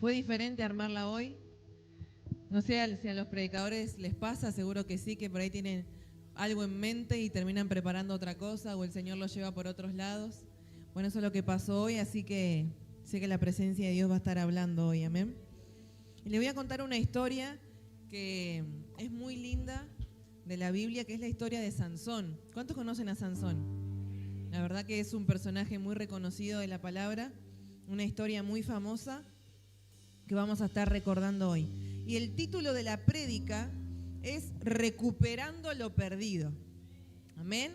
Fue diferente armarla hoy. No sé si a los predicadores les pasa, seguro que sí, que por ahí tienen algo en mente y terminan preparando otra cosa o el Señor los lleva por otros lados. Bueno, eso es lo que pasó hoy, así que sé que la presencia de Dios va a estar hablando hoy, amén. Y les voy a contar una historia que es muy linda de la Biblia, que es la historia de Sansón. ¿Cuántos conocen a Sansón? La verdad que es un personaje muy reconocido de la palabra, una historia muy famosa que vamos a estar recordando hoy. Y el título de la prédica es Recuperando lo perdido. Amén.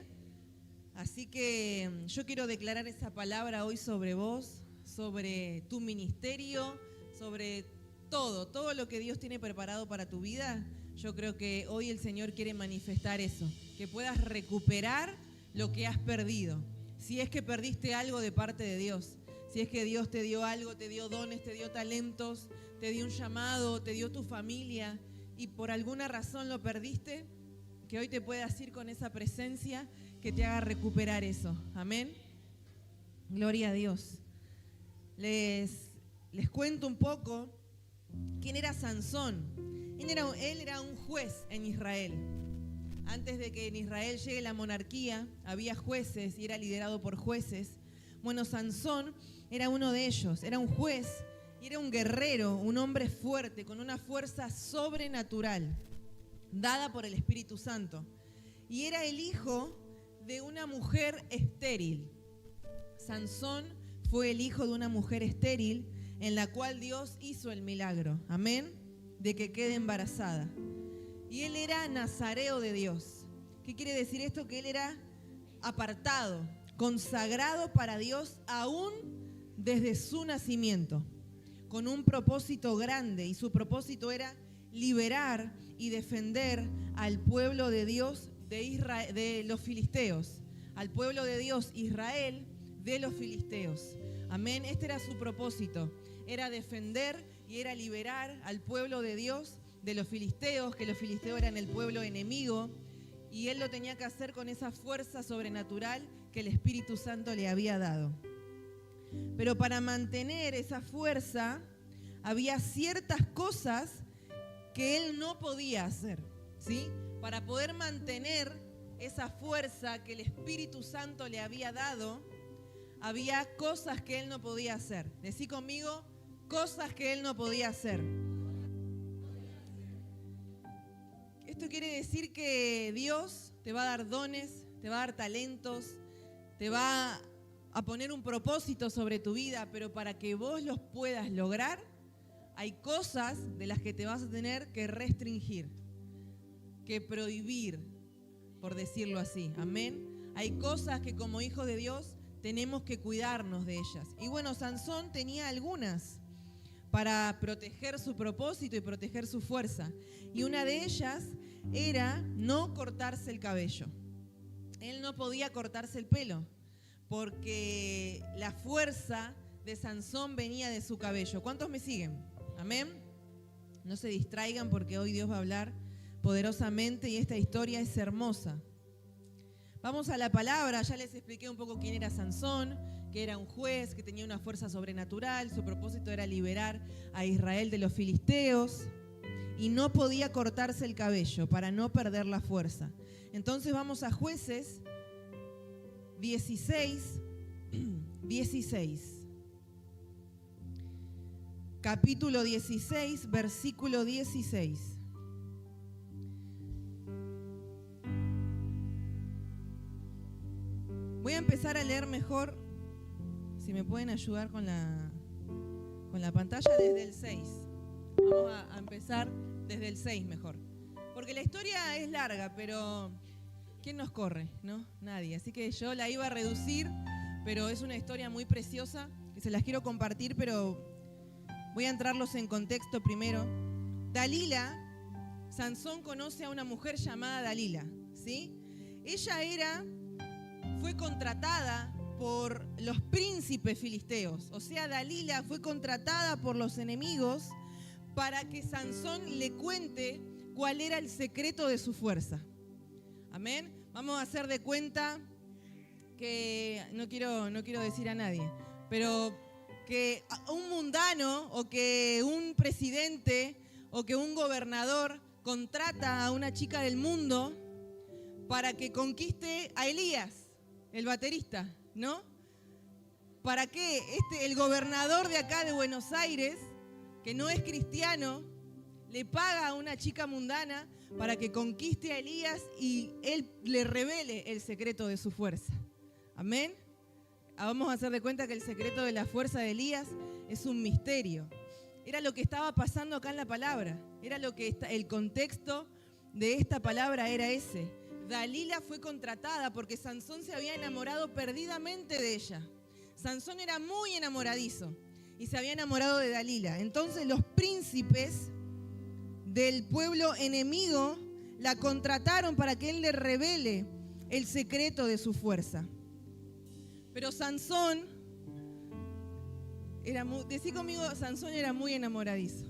Así que yo quiero declarar esa palabra hoy sobre vos, sobre tu ministerio, sobre todo lo que Dios tiene preparado para tu vida. Yo creo que hoy el Señor quiere manifestar eso, que puedas recuperar lo que has perdido. Si es que perdiste algo de parte de Dios, si es que Dios te dio algo, te dio dones, te dio talentos, te dio un llamado, te dio tu familia y por alguna razón lo perdiste, que hoy te puedas ir con esa presencia que te haga recuperar eso. Amén. Gloria a Dios. Les cuento un poco quién era Sansón. Él era un juez en Israel. Antes de que en Israel llegue la monarquía, había jueces y era liderado por jueces. Bueno, Sansón era uno de ellos, era un juez y era un guerrero, un hombre fuerte, con una fuerza sobrenatural, dada por el Espíritu Santo. Y era el hijo de una mujer estéril. Sansón fue el hijo de una mujer estéril en la cual Dios hizo el milagro, amén, de que quede embarazada. Y él era nazareo de Dios. ¿Qué quiere decir esto? Que él era apartado, consagrado para Dios aún desde su nacimiento, con un propósito grande, y su propósito era liberar y defender al pueblo de Dios de Israel, de los filisteos, al pueblo de Dios Israel de los filisteos. Amén. Este era su propósito, era defender y era liberar al pueblo de Dios de los filisteos, que los filisteos eran el pueblo enemigo, y él lo tenía que hacer con esa fuerza sobrenatural que el Espíritu Santo le había dado. Pero para mantener esa fuerza había ciertas cosas que él no podía hacer, ¿sí? Para poder mantener esa fuerza que el Espíritu Santo le había dado, había cosas que él no podía hacer. Decí conmigo, cosas que él no podía hacer. Esto quiere decir que Dios te va a dar dones, te va a dar talentos, te va a poner un propósito sobre tu vida, pero para que vos los puedas lograr, hay cosas de las que te vas a tener que restringir, que prohibir, por decirlo así. Amén. Hay cosas que como hijos de Dios tenemos que cuidarnos de ellas. Y bueno, Sansón tenía algunas para proteger su propósito y proteger su fuerza. Y una de ellas era no cortarse el cabello. Él no podía cortarse el pelo porque la fuerza de Sansón venía de su cabello. ¿Cuántos me siguen? Amén. No se distraigan porque hoy Dios va a hablar poderosamente y esta historia es hermosa. Vamos a la palabra. Ya les expliqué un poco quién era Sansón, que era un juez, que tenía una fuerza sobrenatural. Su propósito era liberar a Israel de los filisteos y no podía cortarse el cabello para no perder la fuerza. Entonces vamos a Jueces 16. Capítulo 16, versículo 16. Voy a empezar a leer mejor, si me pueden ayudar con la pantalla, desde el 6. Vamos a empezar desde el 6 mejor. Porque la historia es larga, pero ¿quién nos corre? ¿No? Nadie. Así que yo la iba a reducir, pero es una historia muy preciosa que se las quiero compartir, pero voy a entrarlos en contexto primero. Dalila, Sansón conoce a una mujer llamada Dalila, ¿sí? Ella fue contratada por los príncipes filisteos. O sea, Dalila fue contratada por los enemigos para que Sansón le cuente cuál era el secreto de su fuerza. Amén. Vamos a hacer de cuenta que no quiero decir a nadie, pero que un mundano o que un presidente o que un gobernador contrata a una chica del mundo para que conquiste a Elías, el baterista, ¿no? ¿Para qué? El gobernador de acá de Buenos Aires, que no es cristiano, le paga a una chica mundana para que conquiste a Elías y él le revele el secreto de su fuerza. Amén. Vamos a hacer de cuenta que el secreto de la fuerza de Elías es un misterio. Era lo que estaba pasando acá en la palabra. Era lo que el contexto de esta palabra era ese. Dalila fue contratada porque Sansón se había enamorado perdidamente de ella. Sansón era muy enamoradizo y se había enamorado de Dalila. Entonces los príncipes del pueblo enemigo la contrataron para que él le revele el secreto de su fuerza. Pero Sansón decí conmigo, Sansón era muy enamoradizo.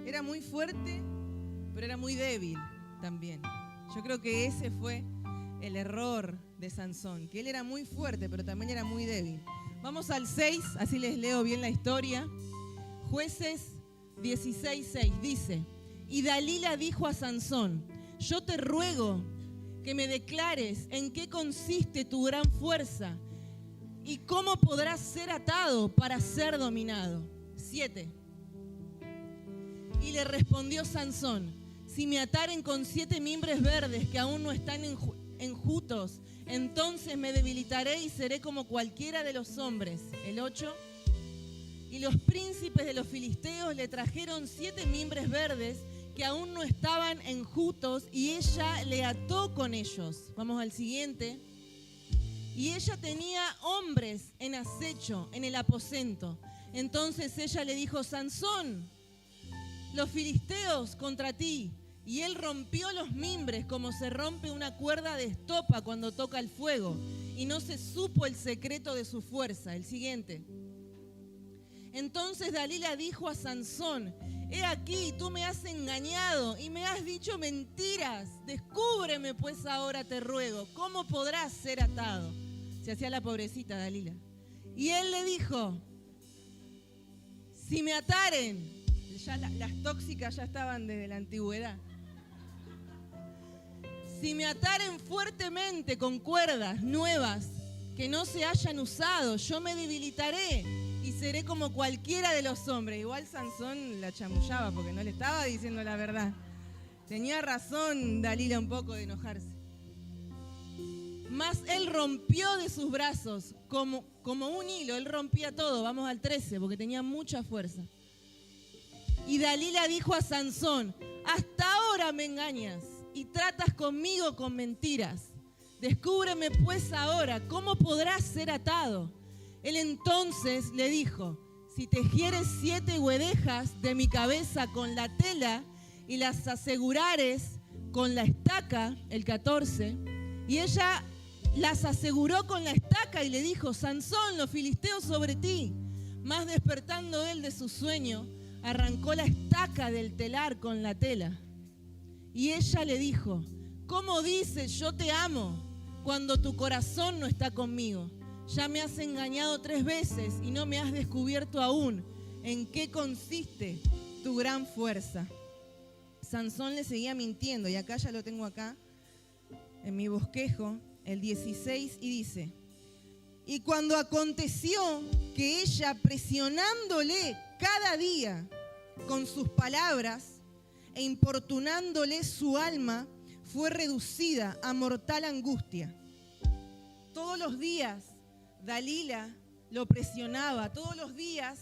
Era muy fuerte, pero era muy débil también. Yo creo que ese fue el error de Sansón, que él era muy fuerte, pero también era muy débil. Vamos al 6, así les leo bien la historia. Jueces 16:6 dice: y Dalila dijo a Sansón: yo te ruego que me declares en qué consiste tu gran fuerza y cómo podrás ser atado para ser dominado. 7. Y le respondió Sansón: si me ataren con 7 mimbres verdes que aún no están enjutos, entonces me debilitaré y seré como cualquiera de los hombres. El 8. Y los príncipes de los filisteos le trajeron 7 mimbres verdes que aún no estaban enjutos y ella le ató con ellos. Vamos al siguiente. Y ella tenía hombres en acecho en el aposento. Entonces ella le dijo: Sansón, los filisteos contra ti. Y él rompió los mimbres como se rompe una cuerda de estopa cuando toca el fuego. Y no se supo el secreto de su fuerza. El siguiente. Entonces Dalila dijo a Sansón: he aquí, tú me has engañado y me has dicho mentiras. Descúbreme pues ahora, te ruego, ¿cómo podrás ser atado? Se hacía la pobrecita Dalila. Y él le dijo: si me ataren, ya las tóxicas ya estaban desde la antigüedad. Si me ataren fuertemente con cuerdas nuevas que no se hayan usado, yo me debilitaré y seré como cualquiera de los hombres. Igual Sansón la chamullaba porque no le estaba diciendo la verdad. Tenía razón Dalila un poco de enojarse. Mas él rompió de sus brazos como un hilo. Él rompía todo. Vamos al 13 porque tenía mucha fuerza. Y Dalila dijo a Sansón: hasta ahora me engañas y tratas conmigo con mentiras. Descúbreme pues ahora, ¿cómo podrás ser atado? Él entonces le dijo: si tejieres 7 guedejas de mi cabeza con la tela y las asegurares con la estaca, el 14, y ella las aseguró con la estaca y le dijo: Sansón, los filisteos sobre ti. Mas despertando él de su sueño, arrancó la estaca del telar con la tela. Y ella le dijo: ¿cómo dices yo te amo cuando tu corazón no está conmigo? Ya me has engañado 3 veces y no me has descubierto aún en qué consiste tu gran fuerza. Sansón le seguía mintiendo, y acá ya lo tengo acá en mi bosquejo, el 16, y dice: y cuando aconteció que ella, presionándole cada día con sus palabras e importunándole su alma, fue reducida a mortal angustia. Todos los días Dalila lo presionaba, todos los días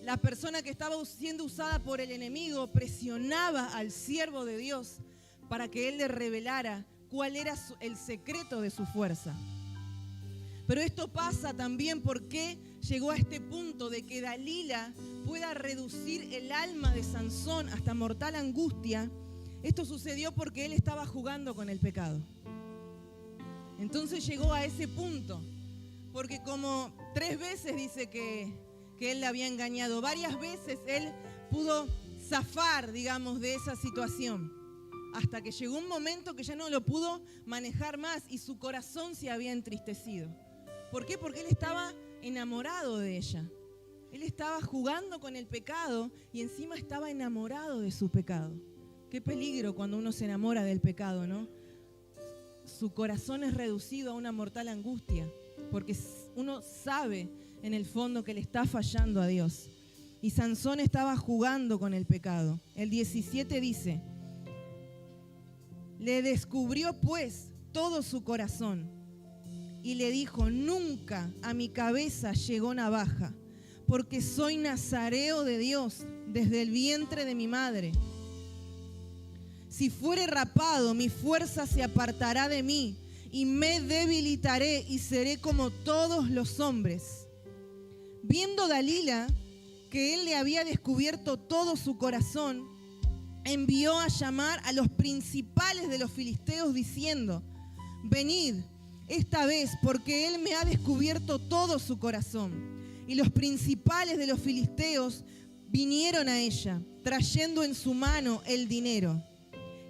la persona que estaba siendo usada por el enemigo presionaba al siervo de Dios para que él le revelara cuál era el secreto de su fuerza. Pero esto pasa también porque llegó a este punto de que Dalila pueda reducir el alma de Sansón hasta mortal angustia. Esto sucedió porque él estaba jugando con el pecado. Entonces llegó a ese punto, porque como 3 veces dice que él le había engañado, varias veces él pudo zafar, digamos, de esa situación, hasta que llegó un momento que ya no lo pudo manejar más y su corazón se había entristecido. ¿Por qué? Porque él estaba enamorado de ella. Él estaba jugando con el pecado y encima estaba enamorado de su pecado. Qué peligro cuando uno se enamora del pecado, ¿no? Su corazón es reducido a una mortal angustia, porque uno sabe en el fondo que le está fallando a Dios. Y Sansón estaba jugando con el pecado. El 17 dice: le descubrió pues todo su corazón y le dijo: nunca a mi cabeza llegó navaja, porque soy nazareo de Dios desde el vientre de mi madre. Si fuere rapado, mi fuerza se apartará de mí y me debilitaré y seré como todos los hombres. Viendo Dalila que él le había descubierto todo su corazón, envió a llamar a los principales de los filisteos diciendo: venid esta vez, porque él me ha descubierto todo su corazón. Y los principales de los filisteos vinieron a ella, trayendo en su mano el dinero.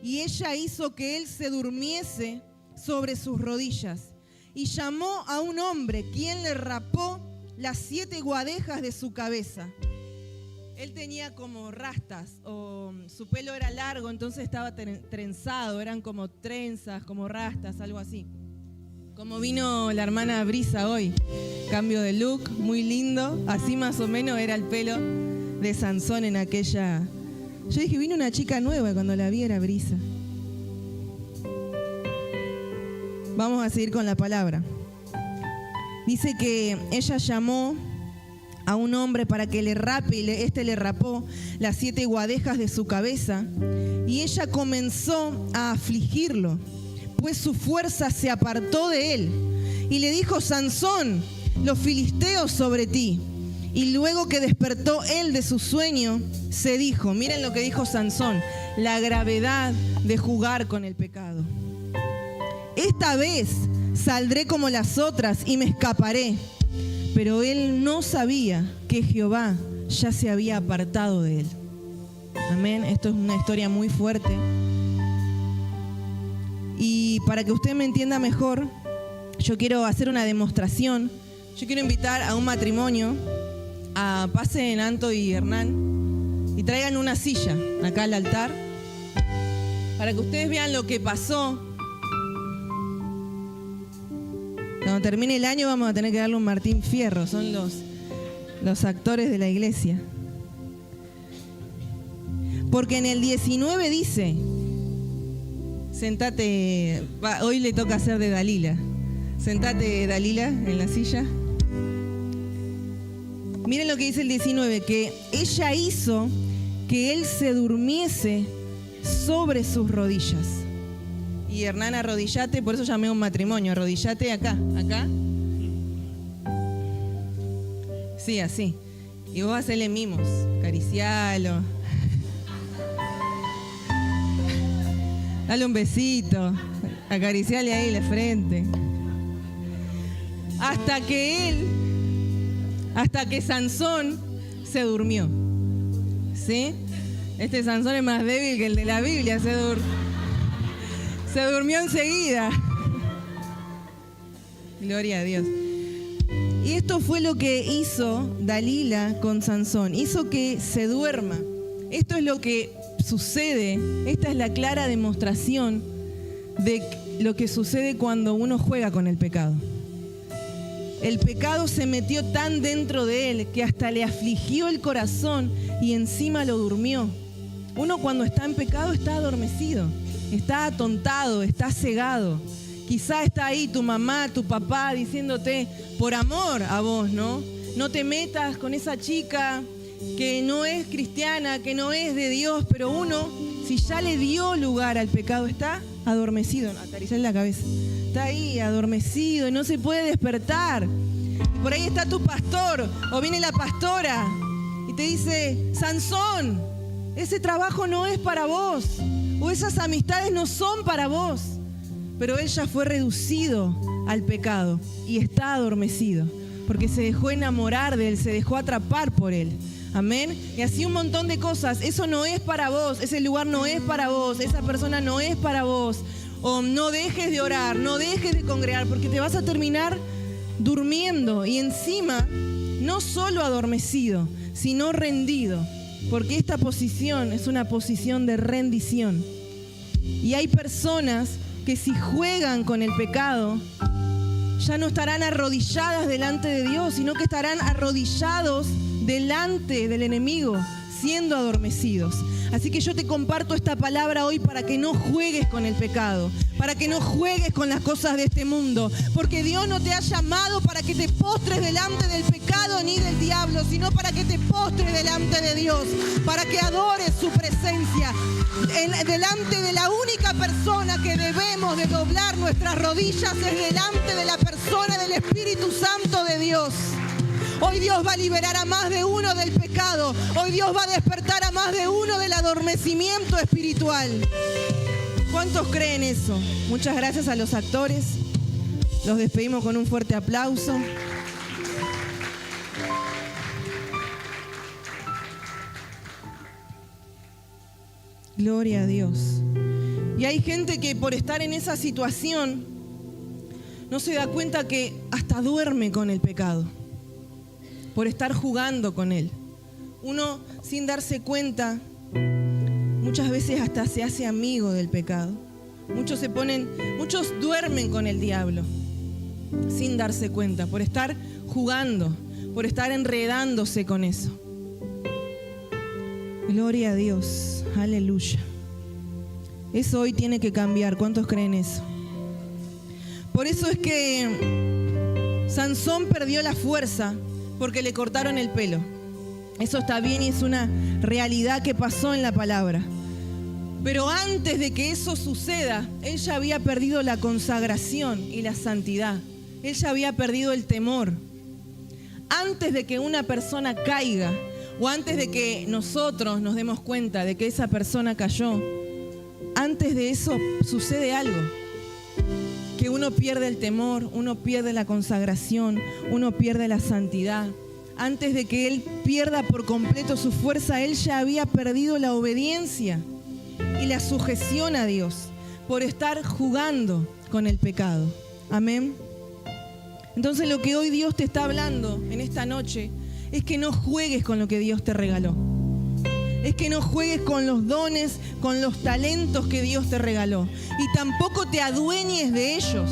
Y ella hizo que él se durmiese sobre sus rodillas, y llamó a un hombre, quien le rapó las 7 guadejas de su cabeza. Él tenía como rastas, o su pelo era largo, entonces estaba trenzado, eran como trenzas, como rastas, algo así. Como vino la hermana Brisa hoy, cambio de look, muy lindo, así más o menos era el pelo de Sansón en aquella... Yo dije, vino una chica nueva, cuando la vi era Brisa. Vamos a seguir con la palabra. Dice que ella llamó a un hombre para que le rape, y este le rapó las 7 guadejas de su cabeza, y ella comenzó a afligirlo, pues su fuerza se apartó de él, y le dijo: Sansón, los filisteos sobre ti. Y luego que despertó él de su sueño, se dijo, miren lo que dijo Sansón, la gravedad de jugar con el pecado. Esta vez saldré como las otras y me escaparé. Pero él no sabía que Jehová ya se había apartado de él. Amén. Esto es una historia muy fuerte. Y para que usted me entienda mejor, yo quiero hacer una demostración. Yo quiero invitar a un matrimonio, pasen Anto y Hernán, y traigan una silla acá al altar, para que ustedes vean lo que pasó. Cuando termine el año vamos a tener que darle un Martín Fierro, son los actores de la iglesia. Porque en el 19 dice, sentate, hoy le toca hacer de Dalila. Sentate, Dalila, en la silla. Miren lo que dice el 19, que ella hizo que él se durmiese sobre sus rodillas. Y Hernán, arrodillate, por eso llamé a un matrimonio, arrodillate acá. Sí, así. Y vos hacele mimos, acaricialo. Dale un besito, acariciale ahí la frente. Hasta que Sansón se durmió. ¿Sí? Este Sansón es más débil que el de la Biblia, se durmió enseguida. Gloria a Dios. Y esto fue lo que hizo Dalila con Sansón. Hizo que se duerma. Esto es lo que sucede. Esta es la clara demostración de lo que sucede cuando uno juega con el pecado. El pecado se metió tan dentro de él que hasta le afligió el corazón y encima lo durmió. Uno cuando está en pecado está adormecido, está atontado, está cegado. Quizá está ahí tu mamá, tu papá diciéndote por amor a vos, ¿no? No te metas con esa chica que no es cristiana, que no es de Dios, pero uno, si ya le dio lugar al pecado, está adormecido. Acariciarle la cabeza. Está ahí adormecido y no se puede despertar. Y por ahí está tu pastor o viene la pastora y te dice: Sansón, ese trabajo no es para vos, o esas amistades no son para vos. Pero él ya fue reducido al pecado y está adormecido porque se dejó enamorar de él, se dejó atrapar por él. Amén. Y así un montón de cosas. Eso no es para vos, ese lugar no es para vos, esa persona no es para vos. O no dejes de orar, no dejes de congregar, porque te vas a terminar durmiendo y encima no solo adormecido, sino rendido, porque esta posición es una posición de rendición. Y hay personas que si juegan con el pecado, ya no estarán arrodilladas delante de Dios, sino que estarán arrodillados delante del enemigo, siendo adormecidos. Así que yo te comparto esta palabra hoy para que no juegues con el pecado, para que no juegues con las cosas de este mundo, porque Dios no te ha llamado para que te postres delante del pecado ni del diablo, sino para que te postres delante de Dios, para que adores su presencia, delante de la única persona que debemos de doblar nuestras rodillas es delante de la persona del Espíritu Santo de Dios. Hoy Dios va a liberar a más de uno del pecado. Hoy Dios va a despertar a más de uno del adormecimiento espiritual. ¿Cuántos creen eso? Muchas gracias a los actores. Los despedimos con un fuerte aplauso. Gloria a Dios. Y hay gente que por estar en esa situación no se da cuenta que hasta duerme con el pecado, por estar jugando con él. Uno, sin darse cuenta, muchas veces hasta se hace amigo del pecado. Muchos duermen con el diablo sin darse cuenta, por estar jugando, por estar enredándose con eso. Gloria a Dios, aleluya. Eso hoy tiene que cambiar. ¿Cuántos creen eso? Por eso es que Sansón perdió la fuerza, porque le cortaron el pelo. Eso está bien y es una realidad que pasó en la palabra. Pero antes de que eso suceda, él ya había perdido la consagración y la santidad. Él ya había perdido el temor. Antes de que una persona caiga, o antes de que nosotros nos demos cuenta de que esa persona cayó, antes de eso sucede algo. Que uno pierde el temor, uno pierde la consagración, uno pierde la santidad. Antes de que él pierda por completo su fuerza, él ya había perdido la obediencia y la sujeción a Dios por estar jugando con el pecado. Amén. Entonces lo que hoy Dios te está hablando en esta noche es que no juegues con lo que Dios te regaló. Es que no juegues con los dones, con los talentos que Dios te regaló. Y tampoco te adueñes de ellos.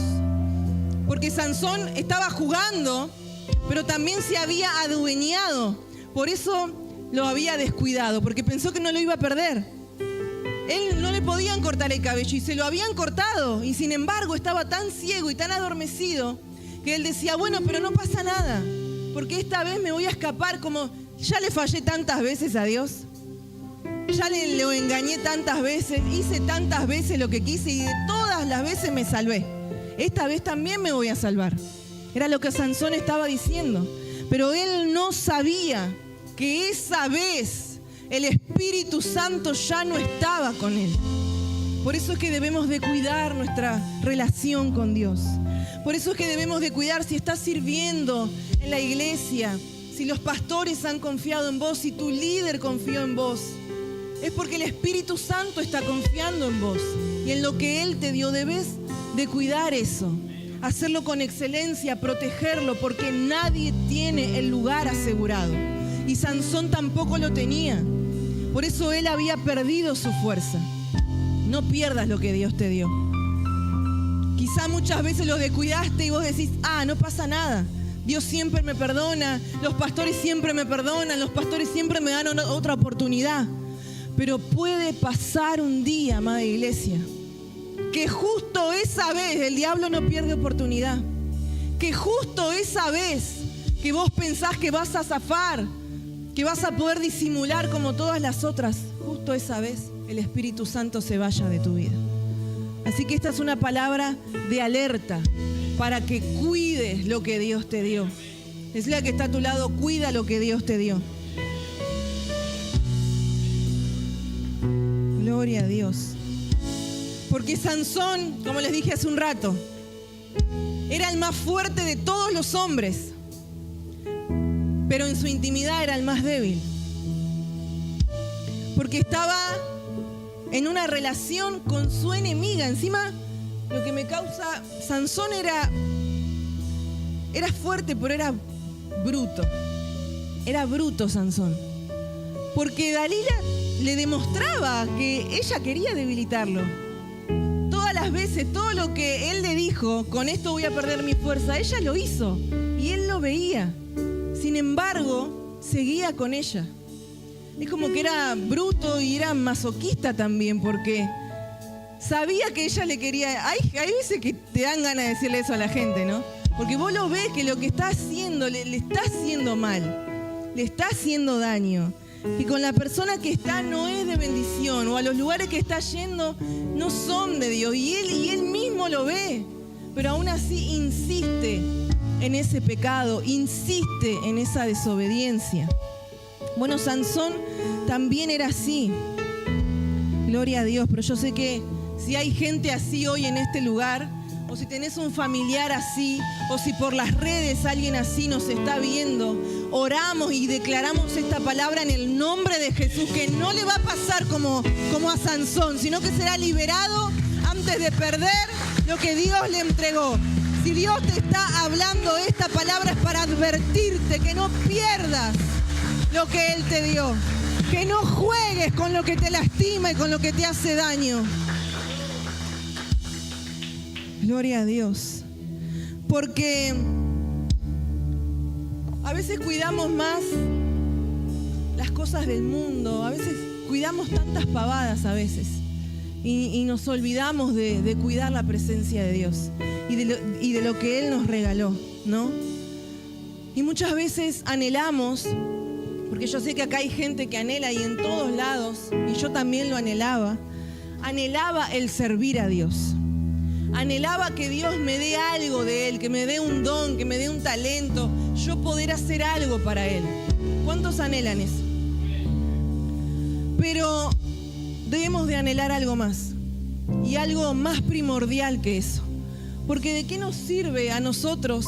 Porque Sansón estaba jugando, pero también se había adueñado. Por eso lo había descuidado, porque pensó que no lo iba a perder. Él no le podían cortar el cabello y se lo habían cortado. Y sin embargo estaba tan ciego y tan adormecido que él decía, bueno, pero no pasa nada, porque esta vez me voy a escapar, como ya le fallé tantas veces a Dios. Ya lo engañé tantas veces, hice tantas veces lo que quise y de todas las veces me salvé. Esta vez también me voy a salvar. Era lo que Sansón estaba diciendo. Pero él no sabía que esa vez el Espíritu Santo ya no estaba con él. Por eso es que debemos de cuidar nuestra relación con Dios. Por eso es que debemos de cuidar si estás sirviendo en la iglesia, si los pastores han confiado en vos, si tu líder confió en vos. Es porque el Espíritu Santo está confiando en vos y en lo que Él te dio. Debes de cuidar eso, hacerlo con excelencia, protegerlo, porque nadie tiene el lugar asegurado. Y Sansón tampoco lo tenía. Por eso él había perdido su fuerza. No pierdas lo que Dios te dio. Quizá muchas veces lo descuidaste y vos decís, no pasa nada. Dios siempre me perdona, los pastores siempre me perdonan, los pastores siempre me dan otra oportunidad. Pero puede pasar un día, amada iglesia, que justo esa vez el diablo no pierde oportunidad. Que justo esa vez que vos pensás que vas a zafar, que vas a poder disimular como todas las otras, justo esa vez el Espíritu Santo se vaya de tu vida. Así que esta es una palabra de alerta para que cuides lo que Dios te dio. Decirle al que está a tu lado, cuida lo que Dios te dio. Gloria a Dios. Porque Sansón, como les dije hace un rato, era el más fuerte de todos los hombres, pero en su intimidad era el más débil. Porque estaba en una relación con su enemiga. Encima, lo que me causa, Sansón era era fuerte, pero era bruto. Era bruto Sansón. Porque Dalila le demostraba que ella quería debilitarlo. Todas las veces, todo lo que él le dijo, con esto voy a perder mi fuerza, ella lo hizo. Y él lo veía. Sin embargo, seguía con ella. Es como que era bruto y era masoquista también, porque sabía que ella le quería. Hay veces que te dan ganas de decirle eso a la gente, ¿no? Porque vos lo ves que lo que está haciendo le está haciendo mal, le está haciendo daño. Que con la persona que está no es de bendición, o a los lugares que está yendo no son de Dios. Y él mismo lo ve, pero aún así insiste en ese pecado, insiste en esa desobediencia. Bueno, Sansón también era así. Gloria a Dios, pero yo sé que si hay gente así hoy en este lugar, o si tenés un familiar así, o si por las redes alguien así nos está viendo, oramos y declaramos esta palabra en el nombre de Jesús, que no le va a pasar como a Sansón, sino que será liberado antes de perder lo que Dios le entregó. Si Dios te está hablando, esta palabra es para advertirte que no pierdas lo que Él te dio, que no juegues con lo que te lastima y con lo que te hace daño. Gloria a Dios. Porque a veces cuidamos más las cosas del mundo, a veces cuidamos tantas pavadas a veces y nos olvidamos de cuidar la presencia de Dios y de lo que Él nos regaló, ¿no? Y muchas veces anhelamos, porque yo sé que acá hay gente que anhela y en todos lados, y yo también lo anhelaba el servir a Dios. Anhelaba que Dios me dé algo de Él, que me dé un don, que me dé un talento, yo poder hacer algo para Él. ¿Cuántos anhelan eso? Pero debemos de anhelar algo más, y algo más primordial que eso. Porque ¿de qué nos sirve a nosotros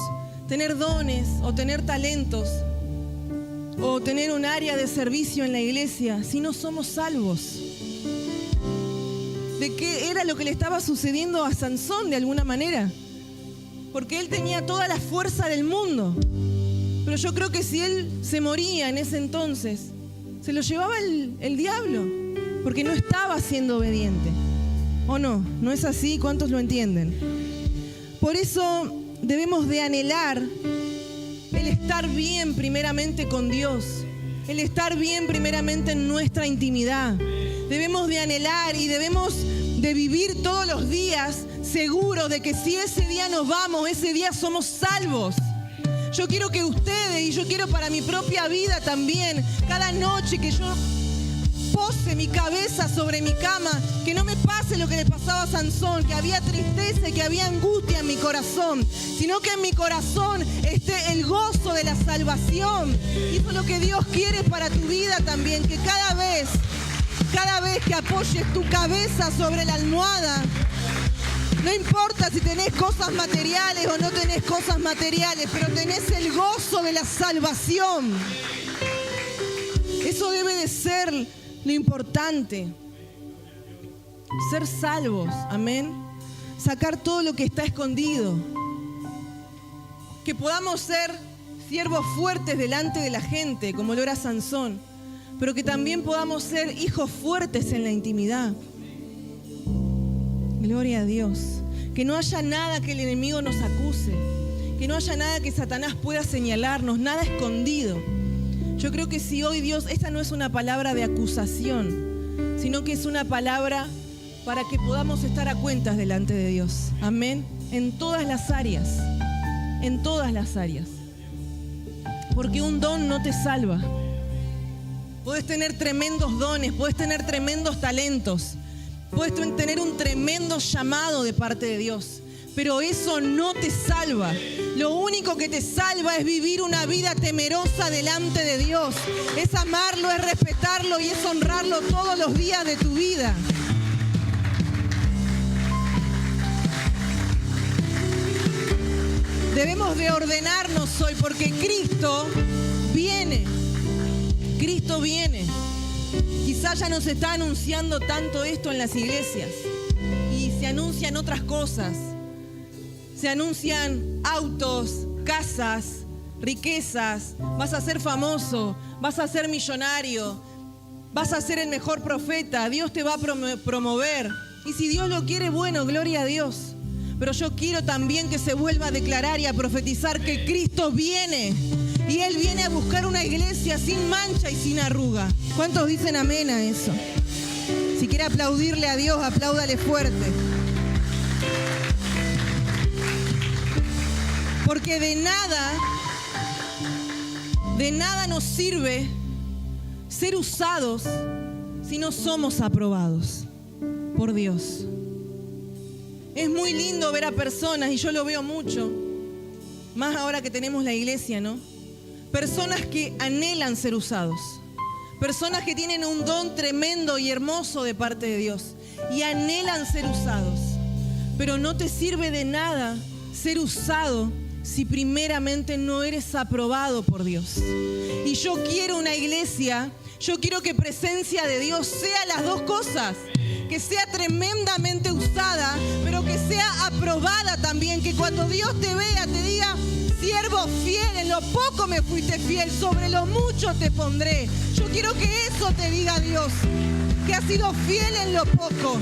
tener dones o tener talentos o tener un área de servicio en la iglesia si no somos salvos? ¿De qué era lo que le estaba sucediendo a Sansón de alguna manera? Porque él tenía toda la fuerza del mundo. Pero yo creo que si él se moría en ese entonces, se lo llevaba el diablo, porque no estaba siendo obediente. ¿O no? ¿No es así? ¿Cuántos lo entienden? Por eso debemos de anhelar el estar bien primeramente con Dios, el estar bien primeramente en nuestra intimidad. Debemos de anhelar y debemos de vivir todos los días seguros de que si ese día nos vamos, ese día somos salvos. Yo quiero que ustedes, y yo quiero para mi propia vida también, cada noche que yo pose mi cabeza sobre mi cama, que no me pase lo que le pasaba a Sansón, que había tristeza y que había angustia en mi corazón, sino que en mi corazón esté el gozo de la salvación. Y eso es lo que Dios quiere para tu vida también, que cada vez que apoyes tu cabeza sobre la almohada, no importa si tenés cosas materiales o no tenés cosas materiales, pero tenés el gozo de la salvación. Eso debe de ser lo importante. Ser salvos, amén. Sacar todo lo que está escondido. Que podamos ser siervos fuertes delante de la gente, como lo era Sansón, pero que también podamos ser hijos fuertes en la intimidad. Gloria a Dios. Que no haya nada que el enemigo nos acuse, que no haya nada que Satanás pueda señalarnos, nada escondido. Yo creo que si hoy Dios, esta no es una palabra de acusación, sino que es una palabra para que podamos estar a cuentas delante de Dios. Amén. En todas las áreas, en todas las áreas. Porque un don no te salva. Puedes tener tremendos dones, puedes tener tremendos talentos, puedes tener un tremendo llamado de parte de Dios, pero eso no te salva. Lo único que te salva es vivir una vida temerosa delante de Dios. Es amarlo, es respetarlo y es honrarlo todos los días de tu vida. Debemos de ordenarnos hoy porque Cristo viene. Cristo viene. Quizás ya no se está anunciando tanto esto en las iglesias y se anuncian otras cosas. Se anuncian autos, casas, riquezas, vas a ser famoso, vas a ser millonario, vas a ser el mejor profeta, Dios te va a promover. Y si Dios lo quiere, bueno, gloria a Dios. Pero yo quiero también que se vuelva a declarar y a profetizar que Cristo viene. Y Él viene a buscar una iglesia sin mancha y sin arruga. ¿Cuántos dicen amén a eso? Si quiere aplaudirle a Dios, apláudale fuerte. Porque de nada nos sirve ser usados si no somos aprobados por Dios. Es muy lindo ver a personas, y yo lo veo mucho, más ahora que tenemos la iglesia, ¿no? Personas que anhelan ser usados. Personas que tienen un don tremendo y hermoso de parte de Dios y anhelan ser usados. Pero no te sirve de nada ser usado si primeramente no eres aprobado por Dios. Y yo quiero una iglesia, yo quiero que presencia de Dios sea las dos cosas. Que sea tremendamente usada, pero que sea aprobada también. Que cuando Dios te vea, te diga: siervo fiel, en lo poco me fuiste fiel, sobre lo mucho te pondré. Yo quiero que eso te diga Dios, que has sido fiel en lo poco.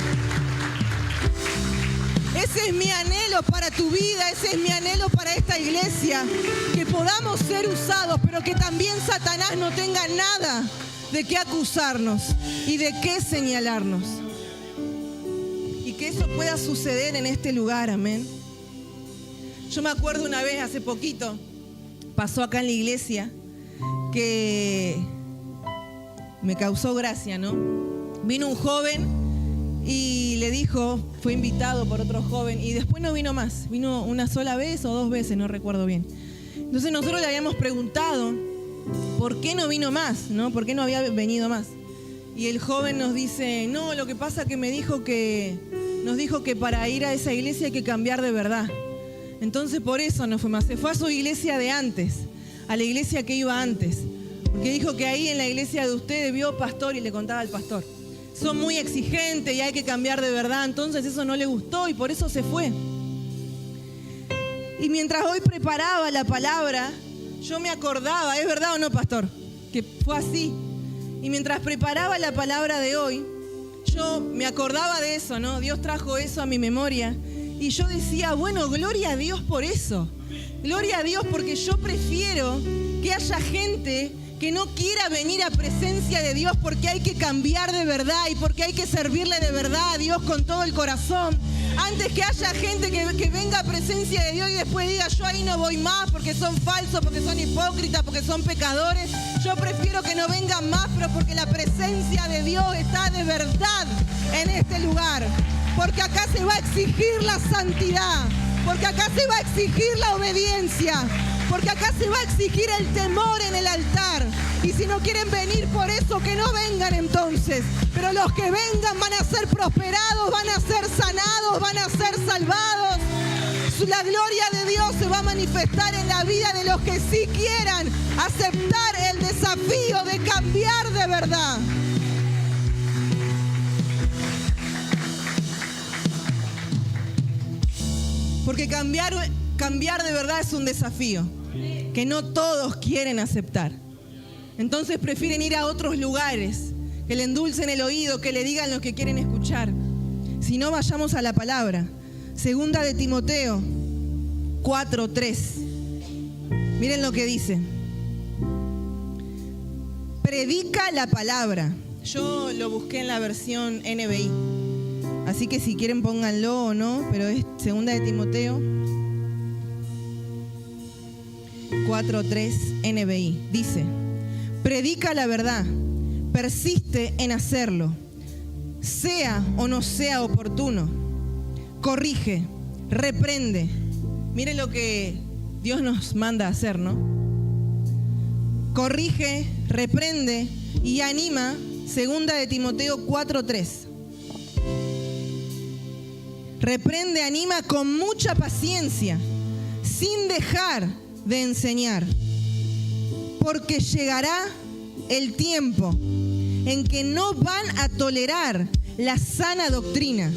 Ese es mi anhelo para tu vida, ese es mi anhelo para esta iglesia. Que podamos ser usados, pero que también Satanás no tenga nada de qué acusarnos y de qué señalarnos. Y que eso pueda suceder en este lugar, amén. Yo me acuerdo una vez, hace poquito, pasó acá en la iglesia, que me causó gracia, ¿no? Vino un joven y le dijo, fue invitado por otro joven, y después no vino más. Vino una sola vez o dos veces, no recuerdo bien. Entonces nosotros le habíamos preguntado por qué no vino más, ¿no? ¿Por qué no había venido más? Y el joven nos dice: no, lo que pasa es que nos dijo que para ir a esa iglesia hay que cambiar de verdad. Entonces por eso no fue más. Se fue a su iglesia de antes, a la iglesia que iba antes. Porque dijo que ahí en la iglesia de ustedes vio pastor y le contaba al pastor: son muy exigentes y hay que cambiar de verdad. Entonces eso no le gustó y por eso se fue. Y mientras hoy preparaba la palabra, yo me acordaba, ¿es verdad o no, pastor? Que fue así. Y mientras preparaba la palabra de hoy, yo me acordaba de eso, ¿no? Dios trajo eso a mi memoria. Y yo decía, bueno, gloria a Dios por eso. Gloria a Dios, porque yo prefiero que haya gente que no quiera venir a presencia de Dios porque hay que cambiar de verdad y porque hay que servirle de verdad a Dios con todo el corazón. Antes que haya gente que venga a presencia de Dios y después diga: yo ahí no voy más porque son falsos, porque son hipócritas, porque son pecadores. Yo prefiero que no vengan más, pero porque la presencia de Dios está de verdad en este lugar. Porque acá se va a exigir la santidad, porque acá se va a exigir la obediencia, porque acá se va a exigir el temor en el altar. Y si no quieren venir por eso, que no vengan entonces. Pero los que vengan van a ser prosperados, van a ser sanados, van a ser salvados. La gloria de Dios se va a manifestar en la vida de los que sí quieran aceptar el desafío de cambiar de verdad. Porque cambiar de verdad es un desafío que no todos quieren aceptar. Entonces prefieren ir a otros lugares, que le endulcen el oído, que le digan lo que quieren escuchar. Si no, vayamos a la palabra. Segunda de Timoteo 4:3. Miren lo que dice. Predica la palabra. Yo lo busqué en la versión NBI. Así que si quieren pónganlo o no, pero es segunda de Timoteo 4:3 NBI. Dice: predica la verdad, persiste en hacerlo, sea o no sea oportuno, corrige, reprende. Miren lo que Dios nos manda a hacer, ¿no? Corrige, reprende y anima. Segunda de Timoteo 4:3. Reprende, anima con mucha paciencia, sin dejar de enseñar. Porque llegará el tiempo en que no van a tolerar la sana doctrina,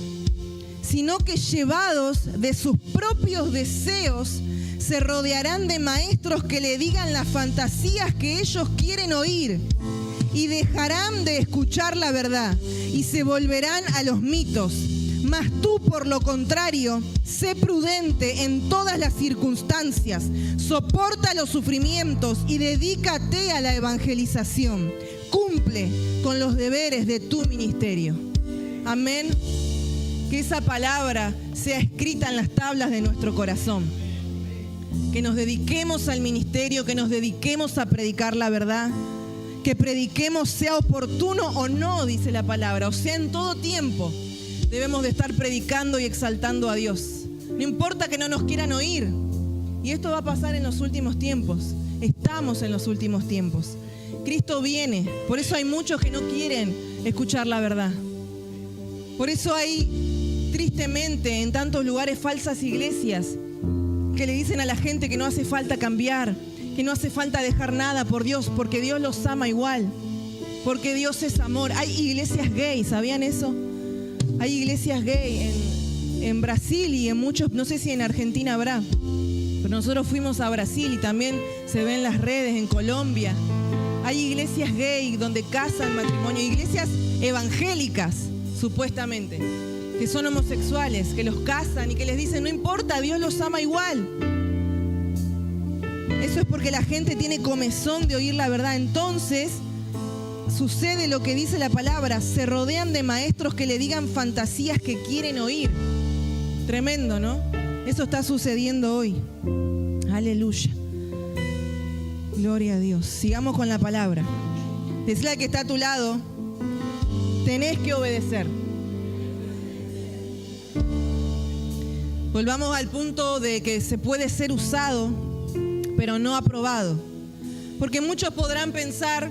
sino que llevados de sus propios deseos, se rodearán de maestros que le digan las fantasías que ellos quieren oír y dejarán de escuchar la verdad y se volverán a los mitos. Mas tú, por lo contrario, sé prudente en todas las circunstancias, soporta los sufrimientos y dedícate a la evangelización. Cumple con los deberes de tu ministerio. Amén. Que esa palabra sea escrita en las tablas de nuestro corazón. Que nos dediquemos al ministerio, que nos dediquemos a predicar la verdad. Que prediquemos sea oportuno o no, dice la palabra, o sea, en todo tiempo. Debemos de estar predicando y exaltando a Dios. No importa que no nos quieran oír. Y esto va a pasar en los últimos tiempos. Estamos en los últimos tiempos. Cristo viene. Por eso hay muchos que no quieren escuchar la verdad. Por eso hay, tristemente, en tantos lugares falsas iglesias que le dicen a la gente que no hace falta cambiar, que no hace falta dejar nada por Dios, porque Dios los ama igual. Porque Dios es amor. Hay iglesias gay, ¿sabían eso? Hay iglesias gay en Brasil y en muchos, no sé si en Argentina habrá, pero nosotros fuimos a Brasil y también se ven en las redes, en Colombia. Hay iglesias gay donde casan matrimonio, iglesias evangélicas, supuestamente, que son homosexuales, que los casan y que les dicen, no importa, Dios los ama igual. Eso es porque la gente tiene comezón de oír la verdad. Entonces sucede lo que dice la palabra, se rodean de maestros que le digan fantasías que quieren oír. Tremendo, ¿no? Eso está sucediendo hoy. Aleluya. Gloria a Dios. Sigamos con la palabra. Decirle al que está a tu lado, tenés que obedecer. Volvamos al punto de que se puede ser usado, pero no aprobado. Porque muchos podrán pensar,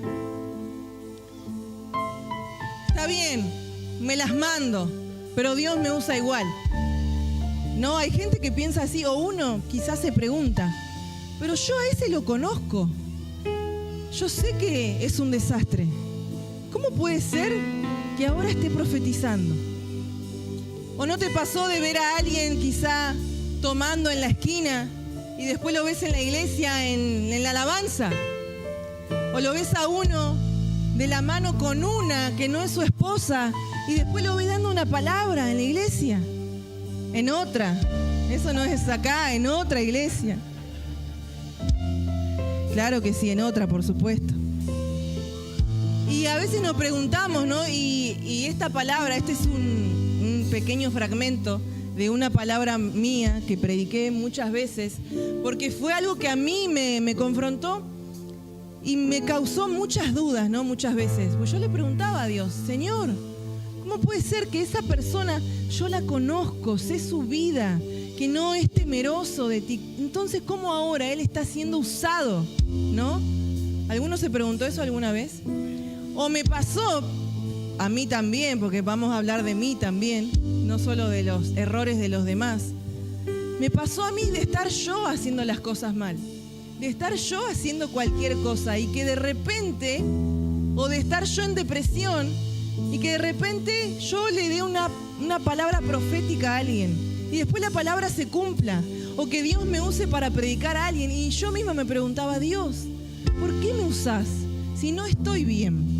está bien, me las mando, pero Dios me usa igual. No, hay gente que piensa así, o uno quizás se pregunta, pero yo a ese lo conozco. Yo sé que es un desastre. ¿Cómo puede ser que ahora esté profetizando? ¿O no te pasó de ver a alguien quizá tomando en la esquina y después lo ves en la iglesia en la alabanza? ¿O lo ves a uno de la mano con una que no es su esposa y después lo ves dando una palabra en la iglesia? En otra, eso no es acá, en otra iglesia. Claro que sí, en otra, por supuesto. Y a veces nos preguntamos, ¿no? Y esta palabra, este es un pequeño fragmento de una palabra mía que prediqué muchas veces, porque fue algo que a mí me confrontó y me causó muchas dudas, ¿no? Muchas veces. Pues yo le preguntaba a Dios, Señor, ¿cómo puede ser que esa persona, yo la conozco, sé su vida, que no es temeroso de ti? Entonces, ¿cómo ahora él está siendo usado? ¿No? ¿Alguno se preguntó eso alguna vez? O me pasó, a mí también, porque vamos a hablar de mí también, no solo de los errores de los demás. Me pasó a mí de estar yo haciendo las cosas mal, de estar yo haciendo cualquier cosa y que de repente, o de estar yo en depresión y que de repente yo le dé una palabra profética a alguien y después la palabra se cumpla, o que Dios me use para predicar a alguien y yo misma me preguntaba, Dios, ¿por qué me usás si no estoy bien?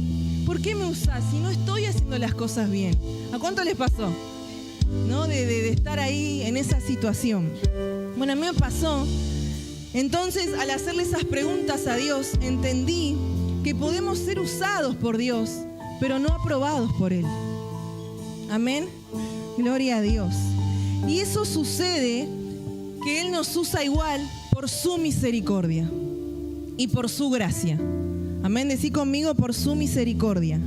¿Por qué me usás si no estoy haciendo las cosas bien? ¿A cuánto les pasó? ¿No? De estar ahí en esa situación. Bueno, a mí me pasó. Entonces, al hacerle esas preguntas a Dios, entendí que podemos ser usados por Dios, pero no aprobados por Él. Amén. Gloria a Dios. Y eso sucede que Él nos usa igual por su misericordia y por su gracia. Amén, decí conmigo, por su misericordia.